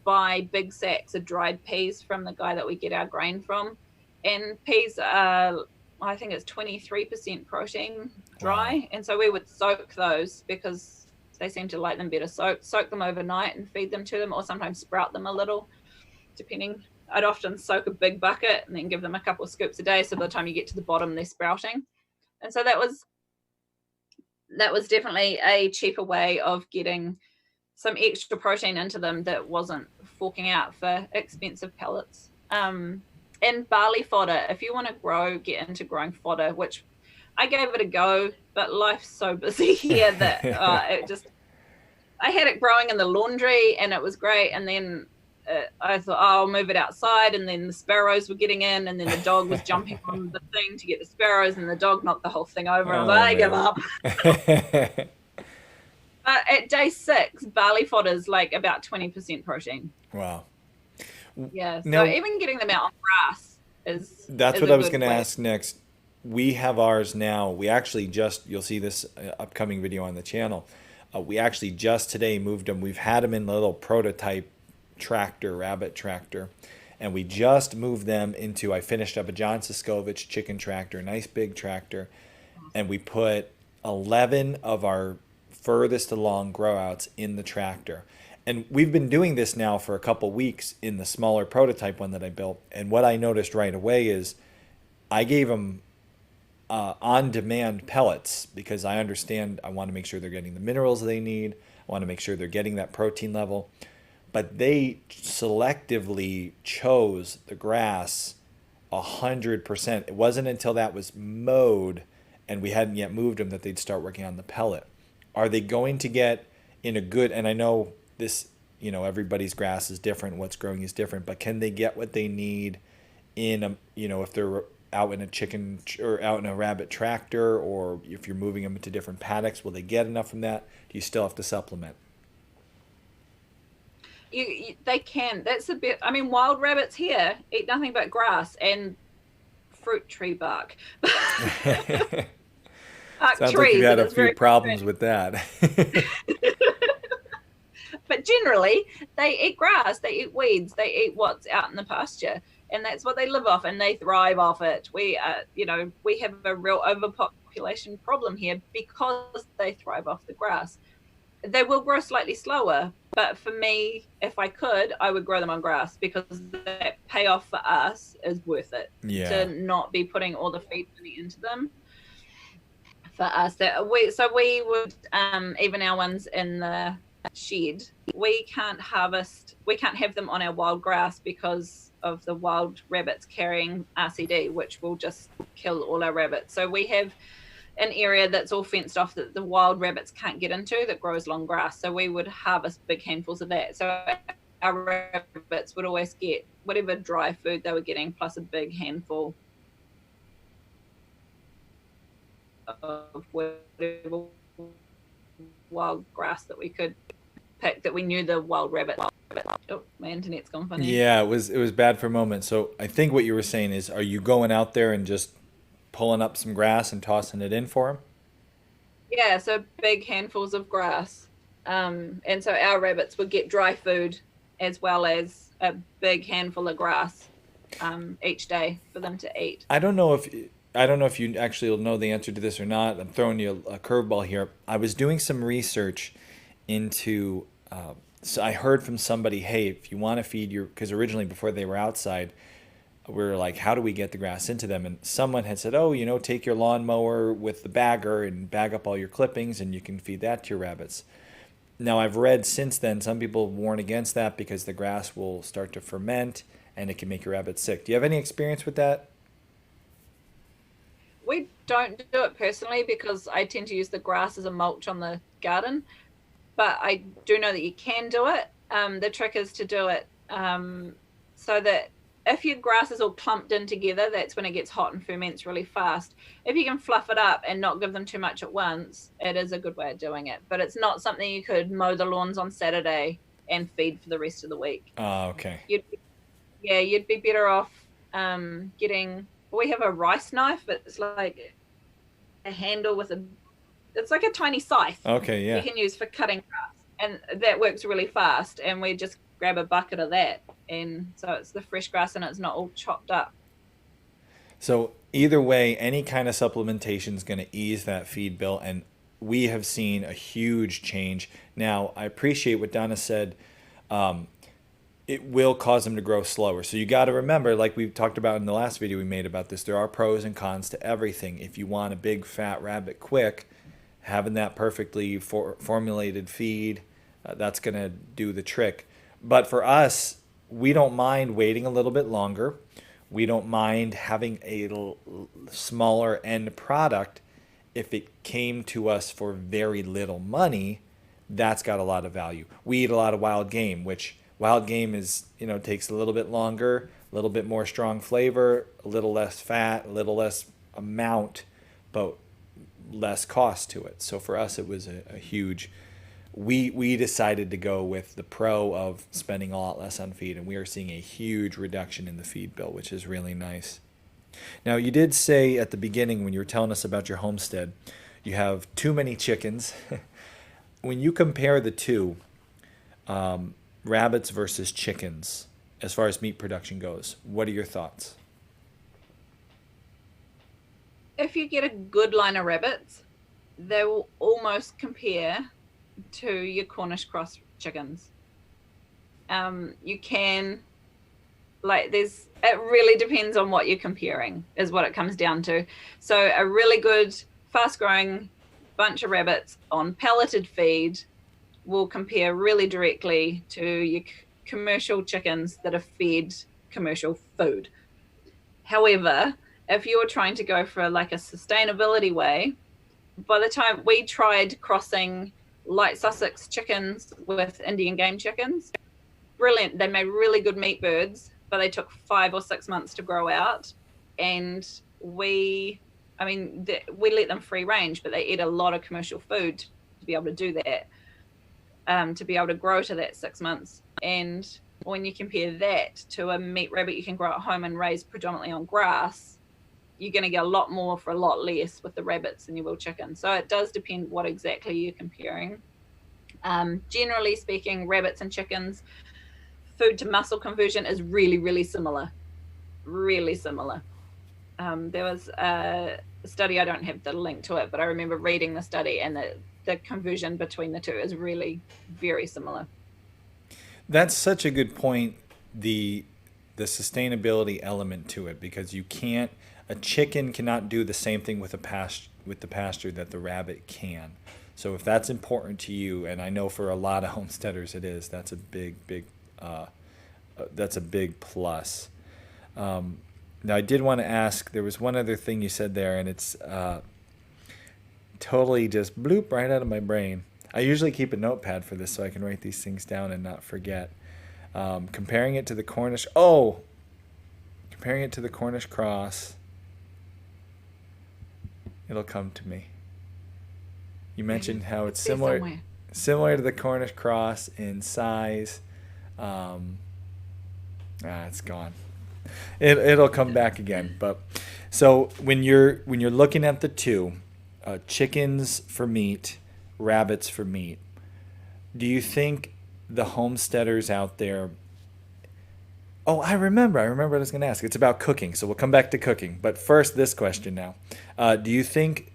buy big sacks of dried peas from the guy that we get our grain from. And peas are, I think it's 23% protein dry. Wow. And so we would soak those because they seem to like them better. Soak them overnight and feed them to them, or sometimes sprout them a little, depending. I'd often soak a big bucket and then give them a couple of scoops a day, so by the time you get to the bottom, they're sprouting. And so that was definitely a cheaper way of getting some extra protein into them that wasn't forking out for expensive pellets. And barley fodder, if you want to get into growing fodder, which I gave it a go, but life's so busy here that I had it growing in the laundry and it was great. And then I thought, oh, I'll move it outside, and then the sparrows were getting in, and then the dog was jumping on the thing to get the sparrows, and the dog knocked the whole thing over. I was like, I give up. But at day 6, barley fodder is like about 20% protein. Wow. Yeah. So Now, even getting them out on grass that's is what a I was good going to way. ask next. We have ours now. We actually you'll see this upcoming video on the channel. We actually just today moved them. We've had them in the little prototype tractor, rabbit tractor, and we just moved them into, I finished up a John Siskovich chicken tractor, nice big tractor, and we put 11 of our furthest along grow outs in the tractor. And we've been doing this now for a couple weeks in the smaller prototype one that I built. And what I noticed right away is I gave them on-demand pellets because I understand I want to make sure they're getting the minerals they need. I want to make sure they're getting that protein level. But they selectively chose the grass 100%. It wasn't until that was mowed and we hadn't yet moved them that they'd start working on the pellet. Are they going to get in a good, and I know this, everybody's grass is different, what's growing is different, but can they get what they need in a, if they're out in a chicken or out in a rabbit tractor, or if you're moving them into different paddocks, will they get enough from that? Do you still have to supplement? They can. That's a bit. I mean, wild rabbits here eat nothing but grass and fruit tree bark. Sounds like you've had a few problems with that. But generally, they eat grass, they eat weeds, they eat what's out in the pasture, and that's what they live off, and they thrive off it. We have a real overpopulation problem here because they thrive off the grass. They will grow slightly slower, but for me, if I could, I would grow them on grass because that payoff for us is worth it. Yeah. To not be putting all the feed money into them. For us, we would even our ones in the shed, we can't have them on our wild grass because of the wild rabbits carrying RCD, which will just kill all our rabbits. So we have an area that's all fenced off that the wild rabbits can't get into that grows long grass. So we would harvest big handfuls of that. So our rabbits would always get whatever dry food they were getting plus a big handful of whatever wild grass that we could pick, that we knew the wild rabbit. Oh, my internet's gone funny. Yeah, it was bad for a moment. So I think what you were saying is, are you going out there and just pulling up some grass and tossing it in for them? Yeah, so big handfuls of grass. And so our rabbits would get dry food as well as a big handful of grass each day for them to eat. I don't know if you actually will know the answer to this or not. I'm throwing you a curveball here. I was doing some research into, so I heard from somebody, hey, if you want to feed because originally before they were outside, we were like, how do we get the grass into them? And someone had said, oh, take your lawnmower with the bagger and bag up all your clippings and you can feed that to your rabbits. Now, I've read since then, some people warn against that because the grass will start to ferment and it can make your rabbits sick. Do you have any experience with that? We don't do it personally because I tend to use the grass as a mulch on the garden, but I do know that you can do it. The trick is to do it so that if your grass is all clumped in together, that's when it gets hot and ferments really fast. If you can fluff it up and not give them too much at once, it is a good way of doing it. But it's not something you could mow the lawns on Saturday and feed for the rest of the week. Oh, okay. You'd be better off getting. We have a rice knife. It's like a handle it's like a tiny scythe. Okay, yeah. You can use for cutting grass, and that works really fast. And we just grab a bucket of that, and so it's the fresh grass and it's not all chopped up. So either way, any kind of supplementation is going to ease that feed bill, and we have seen a huge change. Now, I appreciate what Dana said. It will cause them to grow slower. So you got to remember, like we talked about in the last video we made about this, there are pros and cons to everything. If you want a big fat rabbit quick, having that perfectly formulated feed, that's going to do the trick. But for us, we don't mind waiting a little bit longer. We don't mind having a smaller end product. If it came to us for very little money, that's got a lot of value. We eat a lot of wild game, which Wild game is, takes a little bit longer, a little bit more strong flavor, a little less fat, a little less amount, but less cost to it. So for us, it was a huge. We decided to go with the pro of spending a lot less on feed, and we are seeing a huge reduction in the feed bill, which is really nice. Now, you did say at the beginning when you were telling us about your homestead, you have too many chickens. When you compare the two, rabbits versus chickens, as far as meat production goes, what are your thoughts? If you get a good line of rabbits, they will almost compare to your Cornish cross chickens. You can, it really depends on what you're comparing, is what it comes down to. So a really good, fast-growing bunch of rabbits on pelleted feed will compare really directly to your commercial chickens that are fed commercial food. However, if you're trying to go for like a sustainability way, by the time we tried crossing light Sussex chickens with Indian game chickens, brilliant. They made really good meat birds, but they took 5 or 6 months to grow out. And we let them free range, but they eat a lot of commercial food to be able to do that, to be able to grow to that 6 months. And when you compare that to a meat rabbit you can grow at home and raise predominantly on grass, you're going to get a lot more for a lot less with the rabbits than you will chicken. So it does depend what exactly you're comparing. Generally speaking, rabbits and chickens, food to muscle conversion is really, really similar. Really similar. There was a study, I don't have the link to it, but I remember reading the study, and the conversion between the two is really very similar. That's such a good point, the sustainability element to it, because a chicken cannot do the same thing with the pasture that the rabbit can. So if that's important to you, and I know for a lot of homesteaders it is, that's a big plus. Now I did want to ask, there was one other thing you said there, and it's totally just bloop right out of my brain. I usually keep a notepad for this so I can write these things down and not forget. Comparing it to the Cornish cross. It'll come to me. You mentioned how it's similar to the Cornish cross in size. It's gone. It'll come back again. But so when you're looking at the two, chickens for meat, rabbits for meat, do you think the homesteaders out there? Oh, I remember what I was going to ask. It's about cooking, so we'll come back to cooking. But first, this question now. Do you think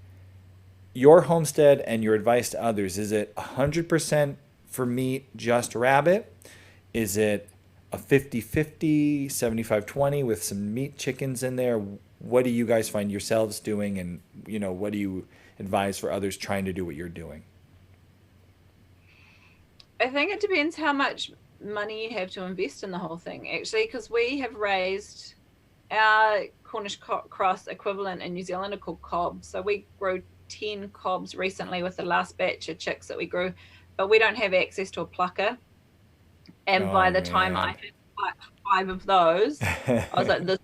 your homestead and your advice to others, is it 100% for meat, just rabbit? Is it a 50-50, 75-20 with some meat chickens in there? What do you guys find yourselves doing, and what do you advise for others trying to do what you're doing? I think it depends how much money you have to invest in the whole thing, actually, because we have raised our Cornish cross equivalent in New Zealand are called cobs. So we grew 10 cobs recently with the last batch of chicks that we grew, but we don't have access to a plucker. And by the time I had like 5 of those, I was like, this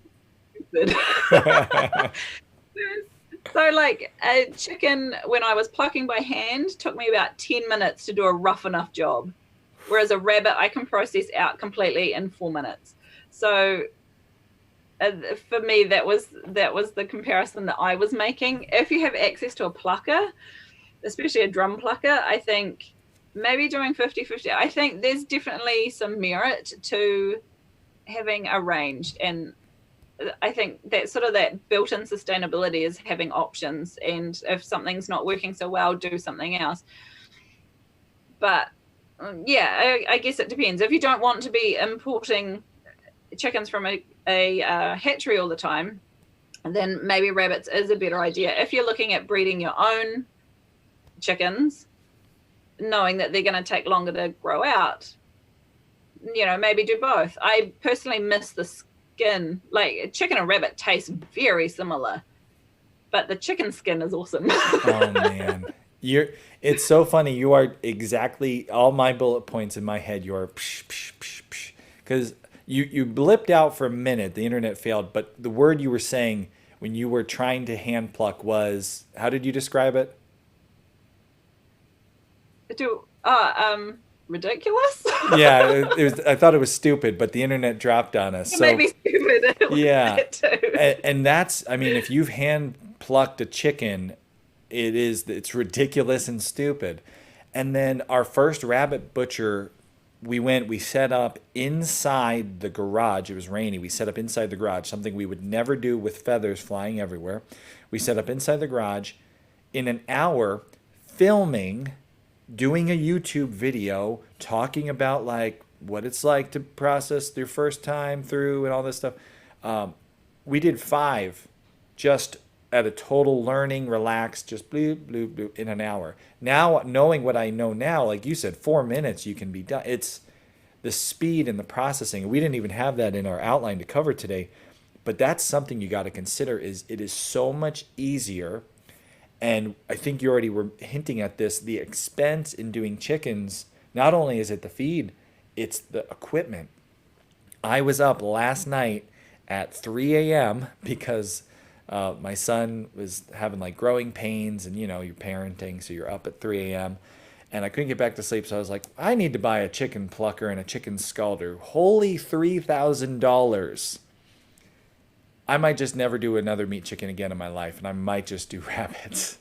is stupid. So like a chicken, when I was plucking by hand, took me about 10 minutes to do a rough enough job. Whereas a rabbit, I can process out completely in 4 minutes. So for me, that was the comparison that I was making. If you have access to a plucker, especially a drum plucker, I think maybe doing 50-50. I think there's definitely some merit to having a range. And I think that sort of that built-in sustainability is having options. And if something's not working so well, do something else. But yeah, I guess it depends. If you don't want to be importing chickens from a hatchery all the time, then maybe rabbits is a better idea. If you're looking at breeding your own chickens, knowing that they're going to take longer to grow out, maybe do both. I personally miss the skin. Like chicken and rabbit taste very similar, but the chicken skin is awesome. Oh man, You're. It's so funny. You are exactly all my bullet points in my head. You're because you blipped out for a minute. The internet failed, but the word you were saying when you were trying to hand pluck was, how did you describe it? Do ridiculous? Yeah, it was. I thought it was stupid, but the internet dropped on us. It made So me stupid. It was yeah, that too. and that's. I mean, if you've hand plucked a chicken, it's ridiculous and stupid. And then our first rabbit butcher, we set up inside the garage. It was rainy. We set up inside the garage, something we would never do with feathers flying everywhere. We set up inside the garage in an hour filming, doing a YouTube video talking about like what it's like to process their first time through and all this stuff. We did 5 just at a total learning, relaxed, just bloop, bloop, bloop in an hour. Now, knowing what I know now, like you said, 4 minutes you can be done. It's the speed and the processing. We didn't even have that in our outline to cover today, but that's something you got to consider is it is so much easier. And I think you already were hinting at this, the expense in doing chickens, not only is it the feed, it's the equipment. I was up last night at 3 a.m. because my son was having like growing pains, and you're parenting, so you're up at 3 a.m. And I couldn't get back to sleep, so I was like, I need to buy a chicken plucker and a chicken scalder. Holy $3,000. I might just never do another meat chicken again in my life, and I might just do rabbits.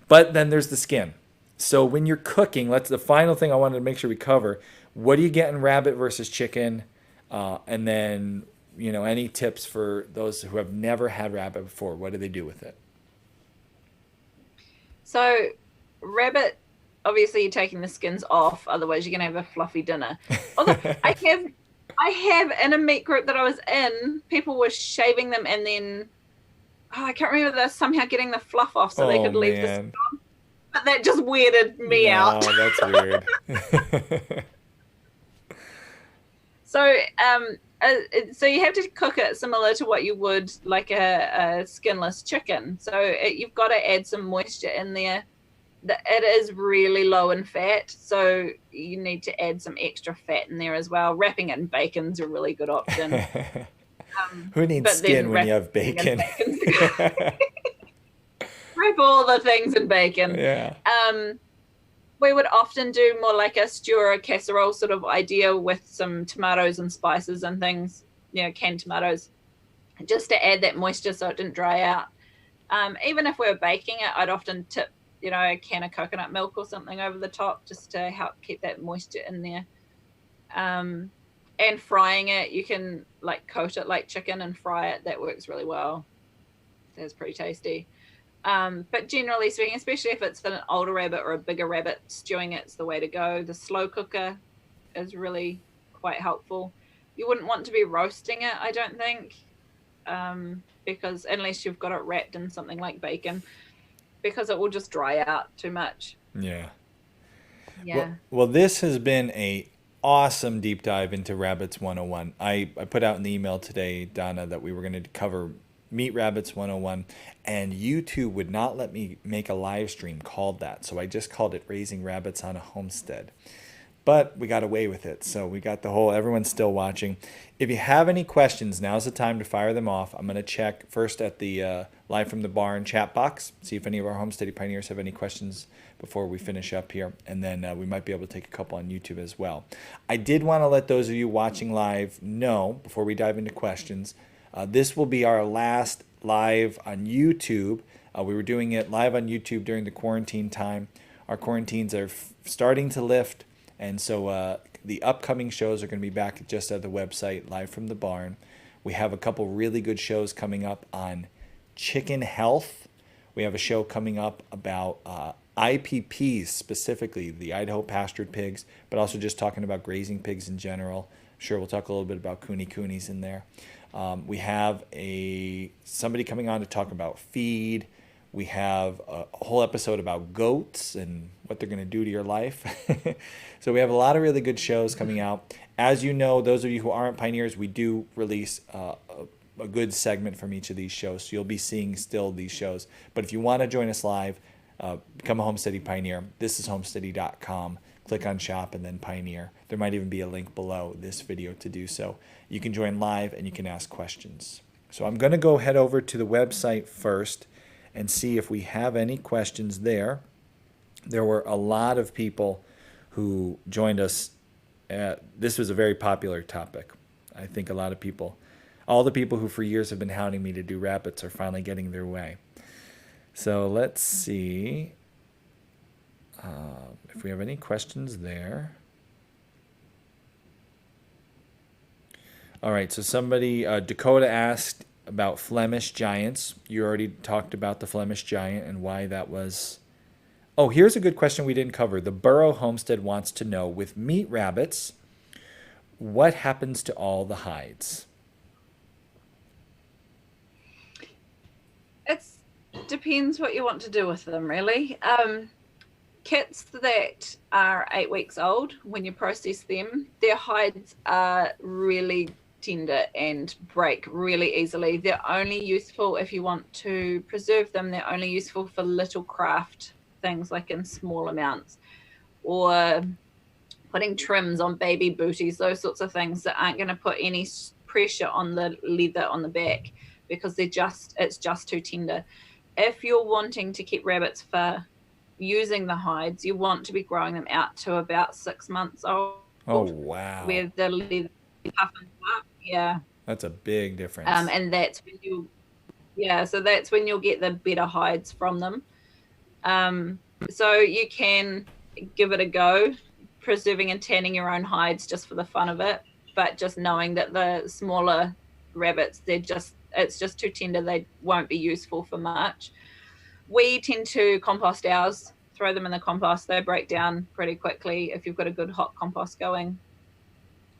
But then there's the skin. So when you're cooking, the final thing I wanted to make sure we cover. What do you get in rabbit versus chicken? And then, any tips for those who have never had rabbit before? What do they do with it? So, rabbit, obviously, you're taking the skins off. Otherwise, you're going to have a fluffy dinner. Although I have in a meat group that I was in, people were shaving them and then, I can't remember, they're somehow getting the fluff off so they could leave the skin on. But that just weirded me out. Oh, that's weird. So you have to cook it similar to what you would like a skinless chicken. So you've got to add some moisture in there. It is really low in fat, so you need to add some extra fat in there as well. Wrapping it in bacon's a really good option. Who needs skin when you have bacon? Wrap all the things in bacon. Yeah. We would often do more like a stew or a casserole sort of idea with some tomatoes and spices and things, canned tomatoes, just to add that moisture so it didn't dry out. Even if we were baking it, I'd often tip, a can of coconut milk or something over the top just to help keep that moisture in there. And frying it, you can like coat it like chicken and fry it. That works really well. That's pretty tasty. But generally speaking, especially if it's an older rabbit or a bigger rabbit, stewing it's the way to go. The slow cooker is really quite helpful. You wouldn't want to be roasting it, I don't think, because unless you've got it wrapped in something like bacon, because it will just dry out too much. Yeah. Yeah. Well, this has been a awesome deep dive into Rabbits 101. I put out in the email today, Dana, that we were going to cover Meet Rabbits 101, and YouTube would not let me make a live stream called that, so I just called it Raising Rabbits on a Homestead. But we got away with it, so we got everyone's still watching. If you have any questions, now's the time to fire them off. I'm going to check first at the Live from the Barn chat box, see if any of our homesteading pioneers have any questions before we finish up here, and then we might be able to take a couple on YouTube as well. I did want to let those of you watching live know, before we dive into questions, this will be our last live on YouTube. We were doing it live on YouTube during the quarantine time. Our quarantines are starting to lift, and so the upcoming shows are going to be back just at the website, Live from the Barn. We have a couple really good shows coming up on chicken health. We have a show coming up about IPPs, specifically the Idaho pastured pigs, but also just talking about grazing pigs in general. I'm sure we'll talk a little bit about coonies in there. We have somebody coming on to talk about feed. We have a whole episode about goats and what they're going to do to your life. So we have a lot of really good shows coming out. As you know, those of you who aren't pioneers, we do release a good segment from each of these shows. So you'll be seeing still these shows. But if you want to join us live, become a homesteading pioneer. This is homesteading.com. Click on shop and then pioneer. There might even be a link below this video to do so. You can join live and you can ask questions. So I'm going to go head over to the website first and see if we have any questions there. There were a lot of people who joined us. This was a very popular topic. I think a lot of people, all the people who for years have been hounding me to do rabbits are finally getting their way. So let's see if we have any questions there. All right, so somebody, Dakota asked about Flemish giants. You already talked about the Flemish giant and why that was. Oh, here's a good question we didn't cover. The Burrow Homestead wants to know, with meat rabbits, what happens to all the hides? It depends what you want to do with them, really. Kits that are 8 weeks old, when you process them, their hides are really tender and break really easily. They're only useful if you want to preserve them. They're only useful for little craft things, like in small amounts, or putting trims on baby booties, those sorts of things that aren't going to put any pressure on the leather on the back, because it's just too tender. If you're wanting to keep rabbits for using the hides, you want to be growing them out to about 6 months old. Oh, wow. Where the leather toughens up. Yeah. That's a big difference. And that's when so that's when you'll get the better hides from them. So you can give it a go, preserving and tanning your own hides just for the fun of it, but just knowing that the smaller rabbits, it's just too tender. They won't be useful for much. We tend to compost ours, throw them in the compost. They break down pretty quickly if you've got a good hot compost going.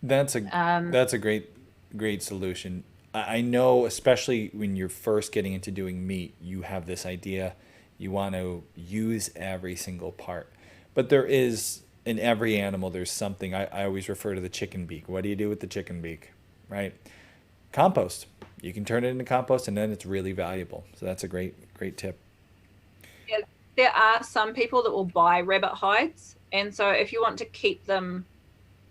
That's a great solution. I know, especially when you're first getting into doing meat, you have this idea you want to use every single part. But there is, in every animal, there's something. I always refer to the chicken beak. What do you do with the chicken beak, right? Compost. You can turn it into compost, and then it's really valuable. So that's a great tip. Yeah, there are some people that will buy rabbit hides. And so if you want to keep them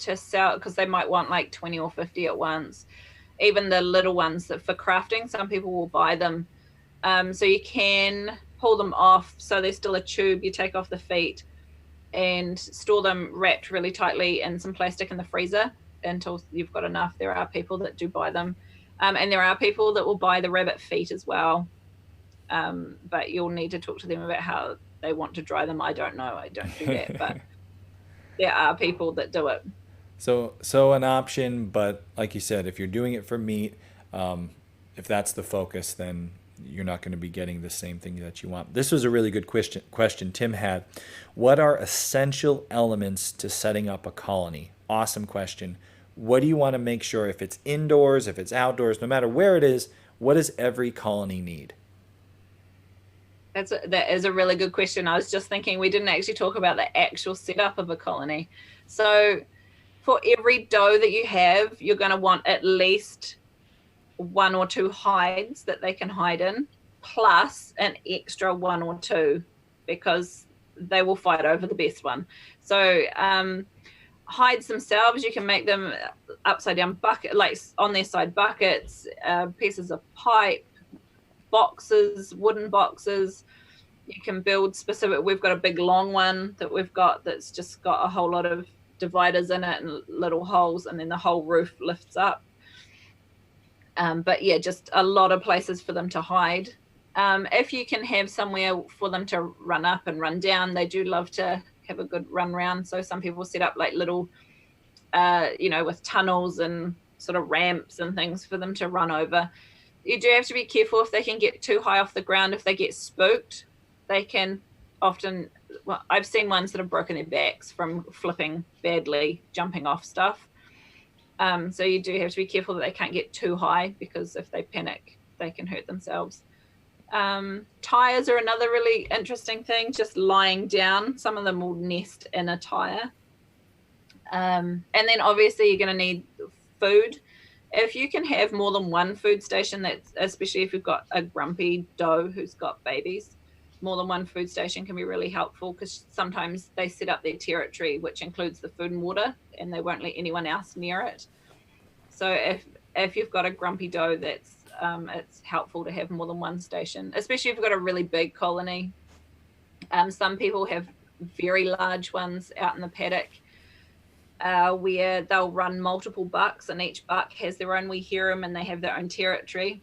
to sell, because they might want like 20 or 50 at once, even the little ones that for crafting, some people will buy them. So you can pull them off, so there's still a tube. You take off the feet and store them wrapped really tightly in some plastic in the freezer until you've got enough. There are people that do buy them, and there are people that will buy the rabbit feet as well, but you'll need to talk to them about how they want to dry them. I don't know, I don't do that, but there are people that do it. So an option, but like you said, if you're doing it for meat, if that's the focus, then you're not going to be getting the same thing that you want. This was a really good question Tim had. What are essential elements to setting up a colony? Awesome question. What do you want to make sure, if it's indoors, if it's outdoors, no matter where it is, what does every colony need? That is a really good question. I was just thinking we didn't actually talk about the actual setup of a colony. So for every doe that you have, you're going to want at least 1 or 2 hides that they can hide in, plus an extra 1 or 2, because they will fight over the best one. So hides themselves, you can make them upside down bucket, like on their side buckets, pieces of pipe, boxes, wooden boxes. You can build specific. We've got a big long one that we've got that's just got a whole lot of dividers in it and little holes, and then the whole roof lifts up. But yeah, just a lot of places for them to hide. If you can have somewhere for them to run up and run down, they do love to have a good run round. So some people set up like little, with tunnels and sort of ramps and things for them to run over. You do have to be careful if they can get too high off the ground. If they get spooked, they can often, well, I've seen ones that have broken their backs from flipping badly, jumping off stuff. So you do have to be careful that they can't get too high, because if they panic, they can hurt themselves. Tires are another really interesting thing, just lying down. Some of them will nest in a tire. And then obviously you're going to need food. If you can have more than one food station, that's especially if you've got a grumpy doe who's got babies, more than one food station can be really helpful, because sometimes they set up their territory, which includes the food and water, and they won't let anyone else near it. So if you've got a grumpy doe, that's it's helpful to have more than one station, especially if you've got a really big colony. Some people have very large ones out in the paddock, where they'll run multiple bucks, and each buck has their own wee harem, and they have their own territory.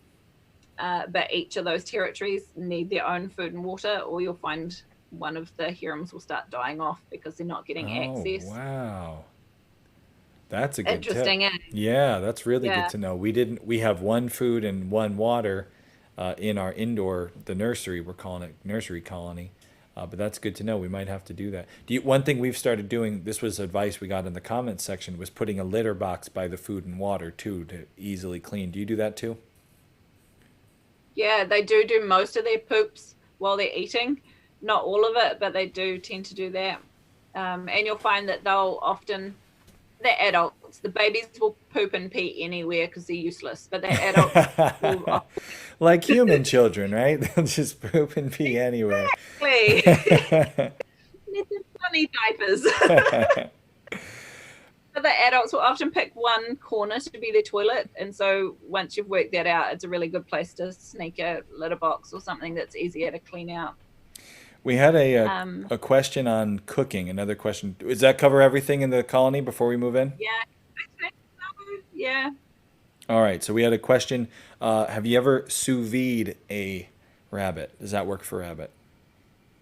But each of those territories need their own food and water, or you'll find one of the harems will start dying off because they're not getting access. Wow. That's a good Interesting, tip. eh? Yeah, that's really good Yeah. to know. We have one food and one water in our the nursery. We're calling it nursery colony. But that's good to know. We might have to do that. One thing we've started doing, this was advice we got in the comments section, was putting a litter box by the food and water too to easily clean. Do you do that too? Yeah, they do most of their poops while they're eating. Not all of it, but they do tend to do that. And you'll find that they'll often, the adults, the babies will poop and pee anywhere because they're useless, but the adults will Like human children, right? They'll just poop and pee anywhere. exactly. Need some funny diapers. But the adults will often pick one corner to be their toilet, and so once you've worked that out, it's a really good place to sneak a litter box or something that's easier to clean out. We had Um, a question on cooking. Another question. Does that cover everything in the colony before we move in? yeah, I think so. Yeah. All right. So we had a question. Have you ever sous vide a rabbit? Does that work for rabbit?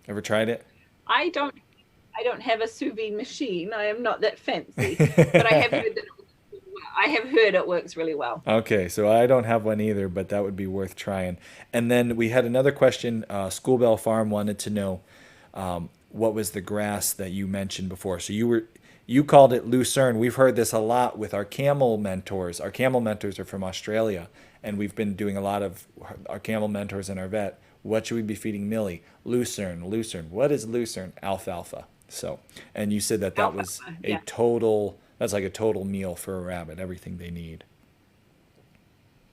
Ever tried it? I don't I don't have a sous vide machine. I am not that fancy, but I have heard that I have heard it works really well. Okay, so I don't have one either, but that would be worth trying. And then we had another question. School Bell Farm wanted to know what was the grass that you mentioned before. So you called it lucerne. We've heard this a lot with our camel mentors. Our camel mentors are from Australia, and we've been doing a lot of our camel mentors and our vet. What should we be feeding Millie? Lucerne, lucerne. What is lucerne? Alfalfa. So, and you said that that was Alfalfa, a yeah. total. That's like a total meal for a rabbit. Everything they need.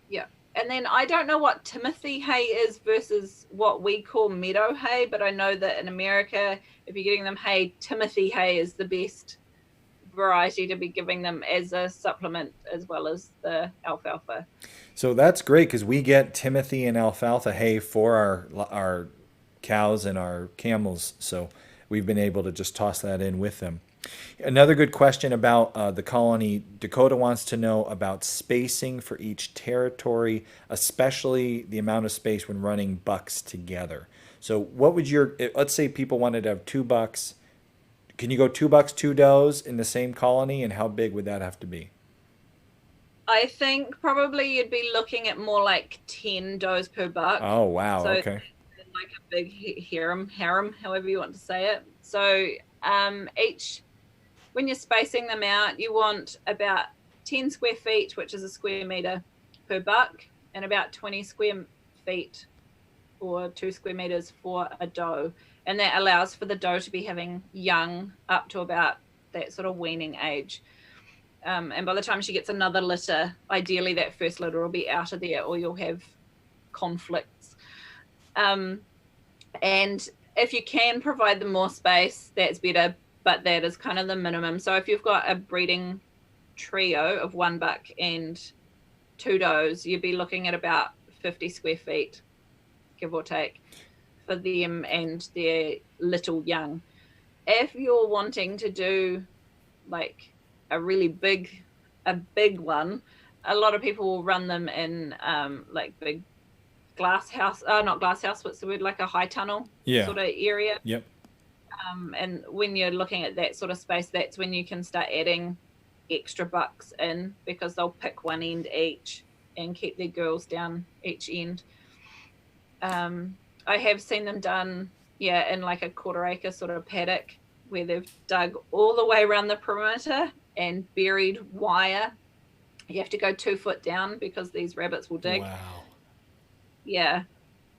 Yeah. And then I don't know what Timothy hay is versus what we call meadow hay, but I know that in America, if you're getting them hay, Timothy hay is the best variety to be giving them as a supplement, as well as the alfalfa. So that's great because we get Timothy and alfalfa hay for our cows and our camels. So we've been able to just toss that in with them. Another good question about the colony. Dakota wants to know about spacing for each territory, especially the amount of space when running bucks together. So what would let's say people wanted to have two bucks. Can you go two bucks, two does in the same colony, and how big would that have to be? I think probably you'd be looking at more like 10 does per buck. Oh, wow. So Okay. like a big harem, however you want to say it. So each, when you're spacing them out, you want about 10 square feet, which is a square meter per buck, and about 20 square feet or 2 square meters for a doe. And that allows for the doe to be having young up to about that sort of weaning age. And by the time she gets another litter, ideally that first litter will be out of there, or you'll have conflicts. And if you can provide them more space, that's better, but that is kind of the minimum. So if you've got a breeding trio of one buck and two does, you'd be looking at about 50 square feet, give or take, for them and their little young. If you're wanting to do like a really big one, a lot of people will run them in like big glass house, not glass house, what's the word, like a high tunnel Yeah. sort of area. Yep. And when you're looking at that sort of space, that's when you can start adding extra bucks in, because they'll pick one end each and keep their girls down each end. I have seen them done, in like a quarter acre sort of paddock where they've dug all the way around the perimeter and buried wire. You have to go 2 foot down because these rabbits will dig. Wow. Yeah.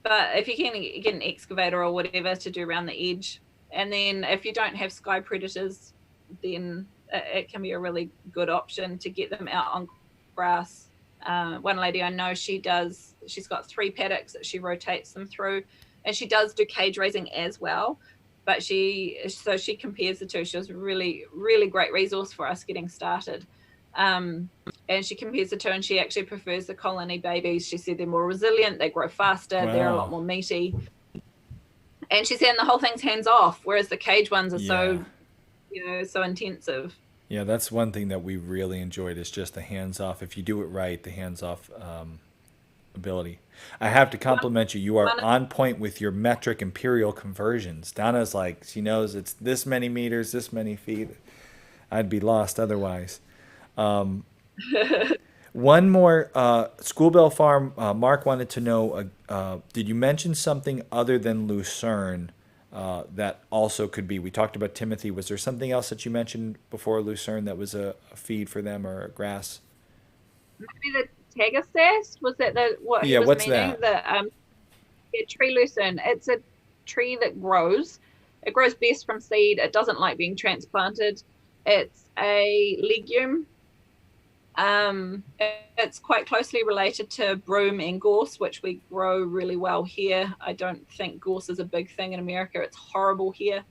But if you can get an excavator or whatever to do around the edge, and then if you don't have sky predators, then it can be a really good option to get them out on grass. One lady I know, she's got 3 paddocks that she rotates them through, and she does do cage raising as well. But she compares the two. She was a really, really great resource for us getting started. And she compares the two, and she actually prefers the colony babies. She said they're more resilient, they grow faster, Wow. they're a lot more meaty. And she said the whole thing's hands off, whereas the cage ones are so, so intensive. Yeah, that's one thing that we really enjoyed is just the hands off. If you do it right, the hands off ability. I have to compliment you. You are on point with your metric imperial conversions. Donna's like, she knows it's this many meters, this many feet. I'd be lost otherwise. One more, School Bell Farm, Mark wanted to know, did you mention something other than lucerne that also could be? We talked about Timothy. Was there something else that you mentioned before lucerne that was a feed for them or a grass? Maybe the Tegasast, was that what he was what's meaning? that? The tree lucerne. It's a tree that grows. It grows best from seed. It doesn't like being transplanted. It's a legume. It's quite closely related to broom and gorse, which we grow really well here. I don't think gorse is a big thing in America. It's horrible here,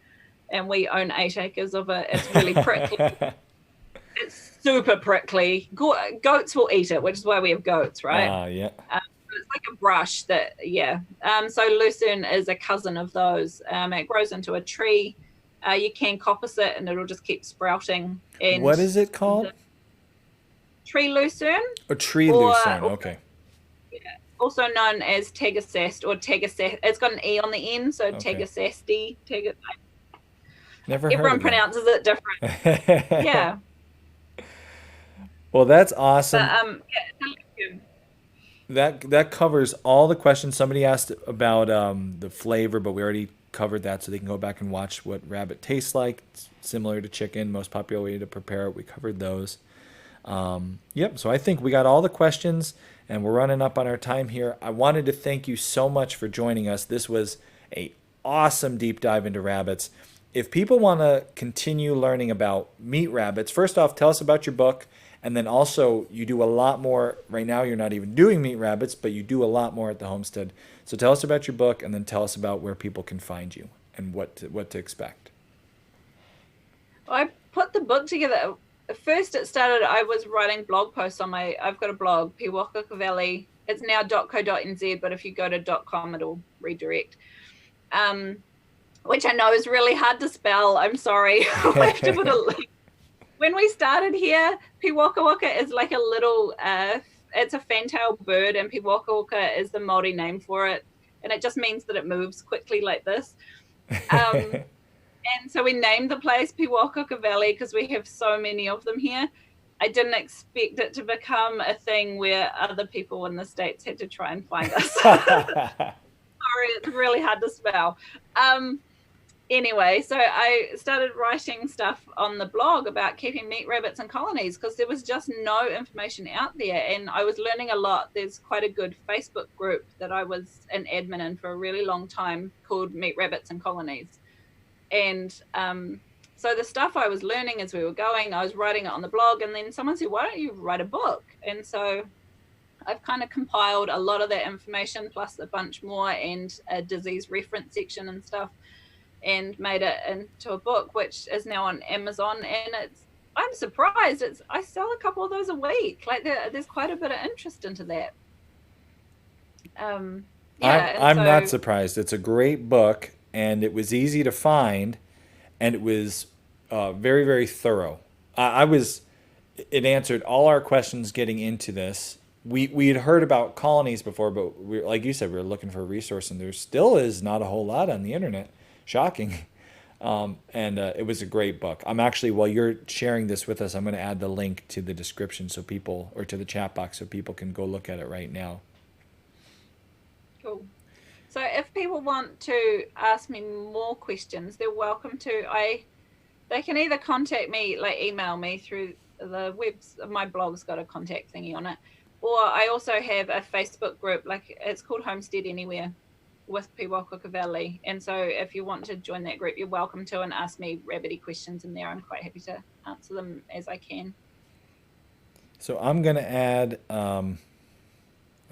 and we own 8 acres of it. It's really prickly. It's super prickly. Goats will eat it, which is why we have goats, right? Yeah. It's like a brush that, so lucerne is a cousin of those. It grows into a tree. You can coppice it, and it'll just keep sprouting. And what is it called? Tree lucerne. A tree lucerne, okay. Yeah, also known as Tegasast or Tegasast. It's got an E on the end, so okay. Tegasasti. Never heard Everyone of pronounces it different. Yeah. Well, that's awesome. But, that covers all the questions. Somebody asked about the flavor, but we already covered that, so they can go back and watch what rabbit tastes like. It's similar to chicken, most popular way to prepare it. We covered those. So I think we got all the questions, and we're running up on our time here. I wanted to thank you so much for joining us. This was a awesome deep dive into rabbits. If people want to continue learning about meat rabbits, first off, tell us about your book. And then also, you do a lot more. Right now, you're not even doing meat rabbits, but you do a lot more at the homestead. So tell us about your book, and then tell us about where people can find you and what to expect. Well, I put the book together. First, it started, I was writing blog posts on I've got a blog, Pewakaku Valley. It's now .co.nz, but if you go to .com, it'll redirect. Which I know is really hard to spell. I'm sorry. I have to put a link. When we started here, Pewakaku is like a little, it's a fantail bird, and Pewakaku is the Māori name for it. And it just means that it moves quickly like this. And so we named the place Pewakaku Valley because we have so many of them here. I didn't expect it to become a thing where other people in the States had to try and find us. Sorry, it's really hard to spell. Anyway, so I started writing stuff on the blog about keeping meat rabbits in colonies because there was just no information out there, and I was learning a lot. There's quite a good Facebook group that I was an admin in for a really long time called Meat Rabbits in Colonies. And so the stuff I was learning as we were going, I was writing it on the blog, and then someone said, why don't you write a book? And so I've kind of compiled a lot of that information plus a bunch more and a disease reference section and stuff, and made it into a book, which is now on Amazon. And I'm surprised. I sell a couple of those a week. Like there's quite a bit of interest into that. I'm not surprised. It's a great book, and it was easy to find, and it was very, very thorough. It answered all our questions getting into this. We had heard about colonies before, but like you said, we were looking for a resource, and there still is not a whole lot on the internet. Shocking. And it was a great book. I'm actually, while you're sharing this with us, I'm going to add the link to the description or to the chat box so people can go look at it right now. Cool. So if people want to ask me more questions, they're welcome to. They can either contact me, like email me through the webs. My blog's got a contact thingy on it. Or I also have a Facebook group, like it's called Homestead Anywhere with Pewakaku Valley. And so if you want to join that group, you're welcome to, and ask me rabbity questions in there. I'm quite happy to answer them as I can. So I'm going to add, I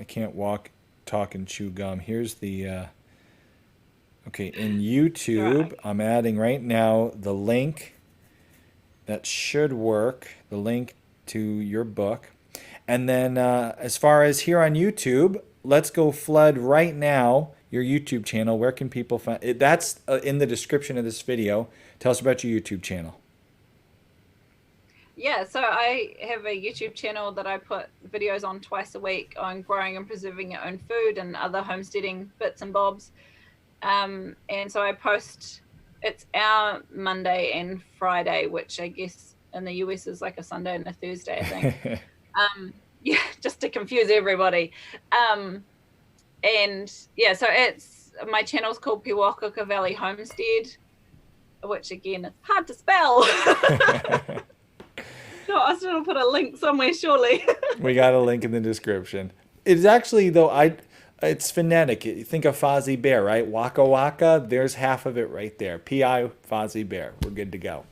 can't walk, talk, and chew gum. Here's the Okay, in Right. YouTube, I'm adding right now the link that should work, the link to your book. And then as far as here on YouTube, let's go flood right now your YouTube channel. Where can people find it? That's in the description of this video. Tell us about your YouTube channel. Yeah, so I have a YouTube channel that I put videos on twice a week on growing and preserving your own food and other homesteading bits and bobs. And so I post, it's our Monday and Friday, which I guess in the US is like a Sunday and a Thursday, I think. Yeah, just to confuse everybody. And yeah, so it's, my channel's called Pewakuka Valley Homestead, which again is hard to spell. So I will put a link somewhere surely. We got a link in the description. It's actually though it's phonetic. You think of Fozzie Bear, right? Waka Waka. There's half of it right there. P.I. Fozzie Bear. We're good to go.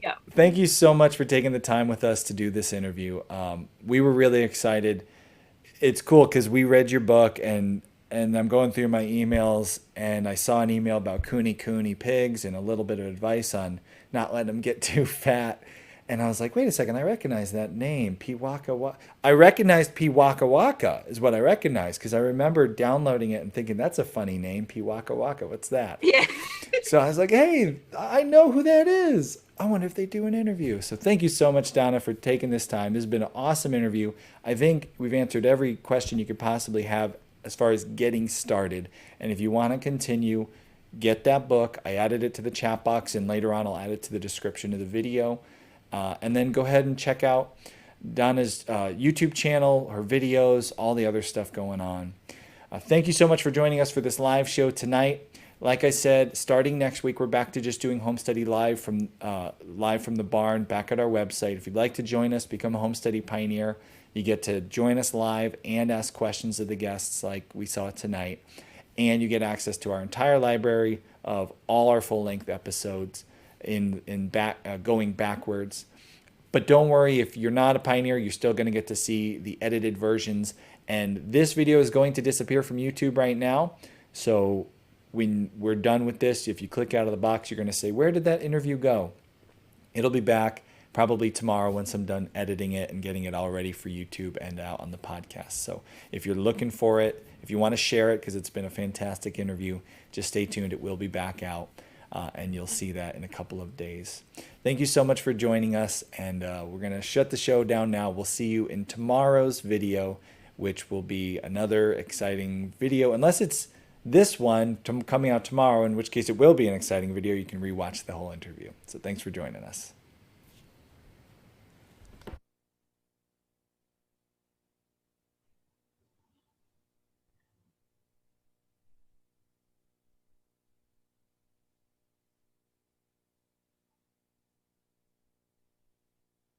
Yeah. Thank you so much for taking the time with us to do this interview. We were really excited. It's cool because we read your book and I'm going through my emails and I saw an email about cooney pigs and a little bit of advice on not letting them get too fat. And I was like, wait a second, I recognize that name, Pewaka Waka. I recognized Pewaka Waka is what I recognized because I remember downloading it and thinking that's a funny name, Pewaka Waka. What's that? Yeah. So I was like, hey, I know who that is. I wonder if they do an interview. So thank you so much, Donna, for taking this time. This has been an awesome interview. I think we've answered every question you could possibly have as far as getting started. And if you want to continue, get that book. I added it to the chat box, and later on I'll add it to the description of the video. And then go ahead and check out Donna's YouTube channel, her videos, all the other stuff going on. Thank you so much for joining us for this live show tonight. Like I said, starting next week, we're back to just doing Homesteady live from the barn back at our website. If you'd like to join us, become a Homesteady Pioneer, you get to join us live and ask questions of the guests like we saw tonight. And you get access to our entire library of all our full-length episodes going backwards. But don't worry, if you're not a pioneer, you're still going to get to see the edited versions. And this video is going to disappear from YouTube right now. So when we're done with this, if you click out of the box, you're going to say, where did that interview go? It'll be back probably tomorrow once I'm done editing it and getting it all ready for YouTube and out on the podcast. So if you're looking for it, if you want to share it because it's been a fantastic interview, just stay tuned. It will be back out. And you'll see that in a couple of days. Thank you so much for joining us, and we're going to shut the show down now. We'll see you in tomorrow's video, which will be another exciting video, unless it's this one coming out tomorrow, in which case it will be an exciting video. You can rewatch the whole interview. So thanks for joining us.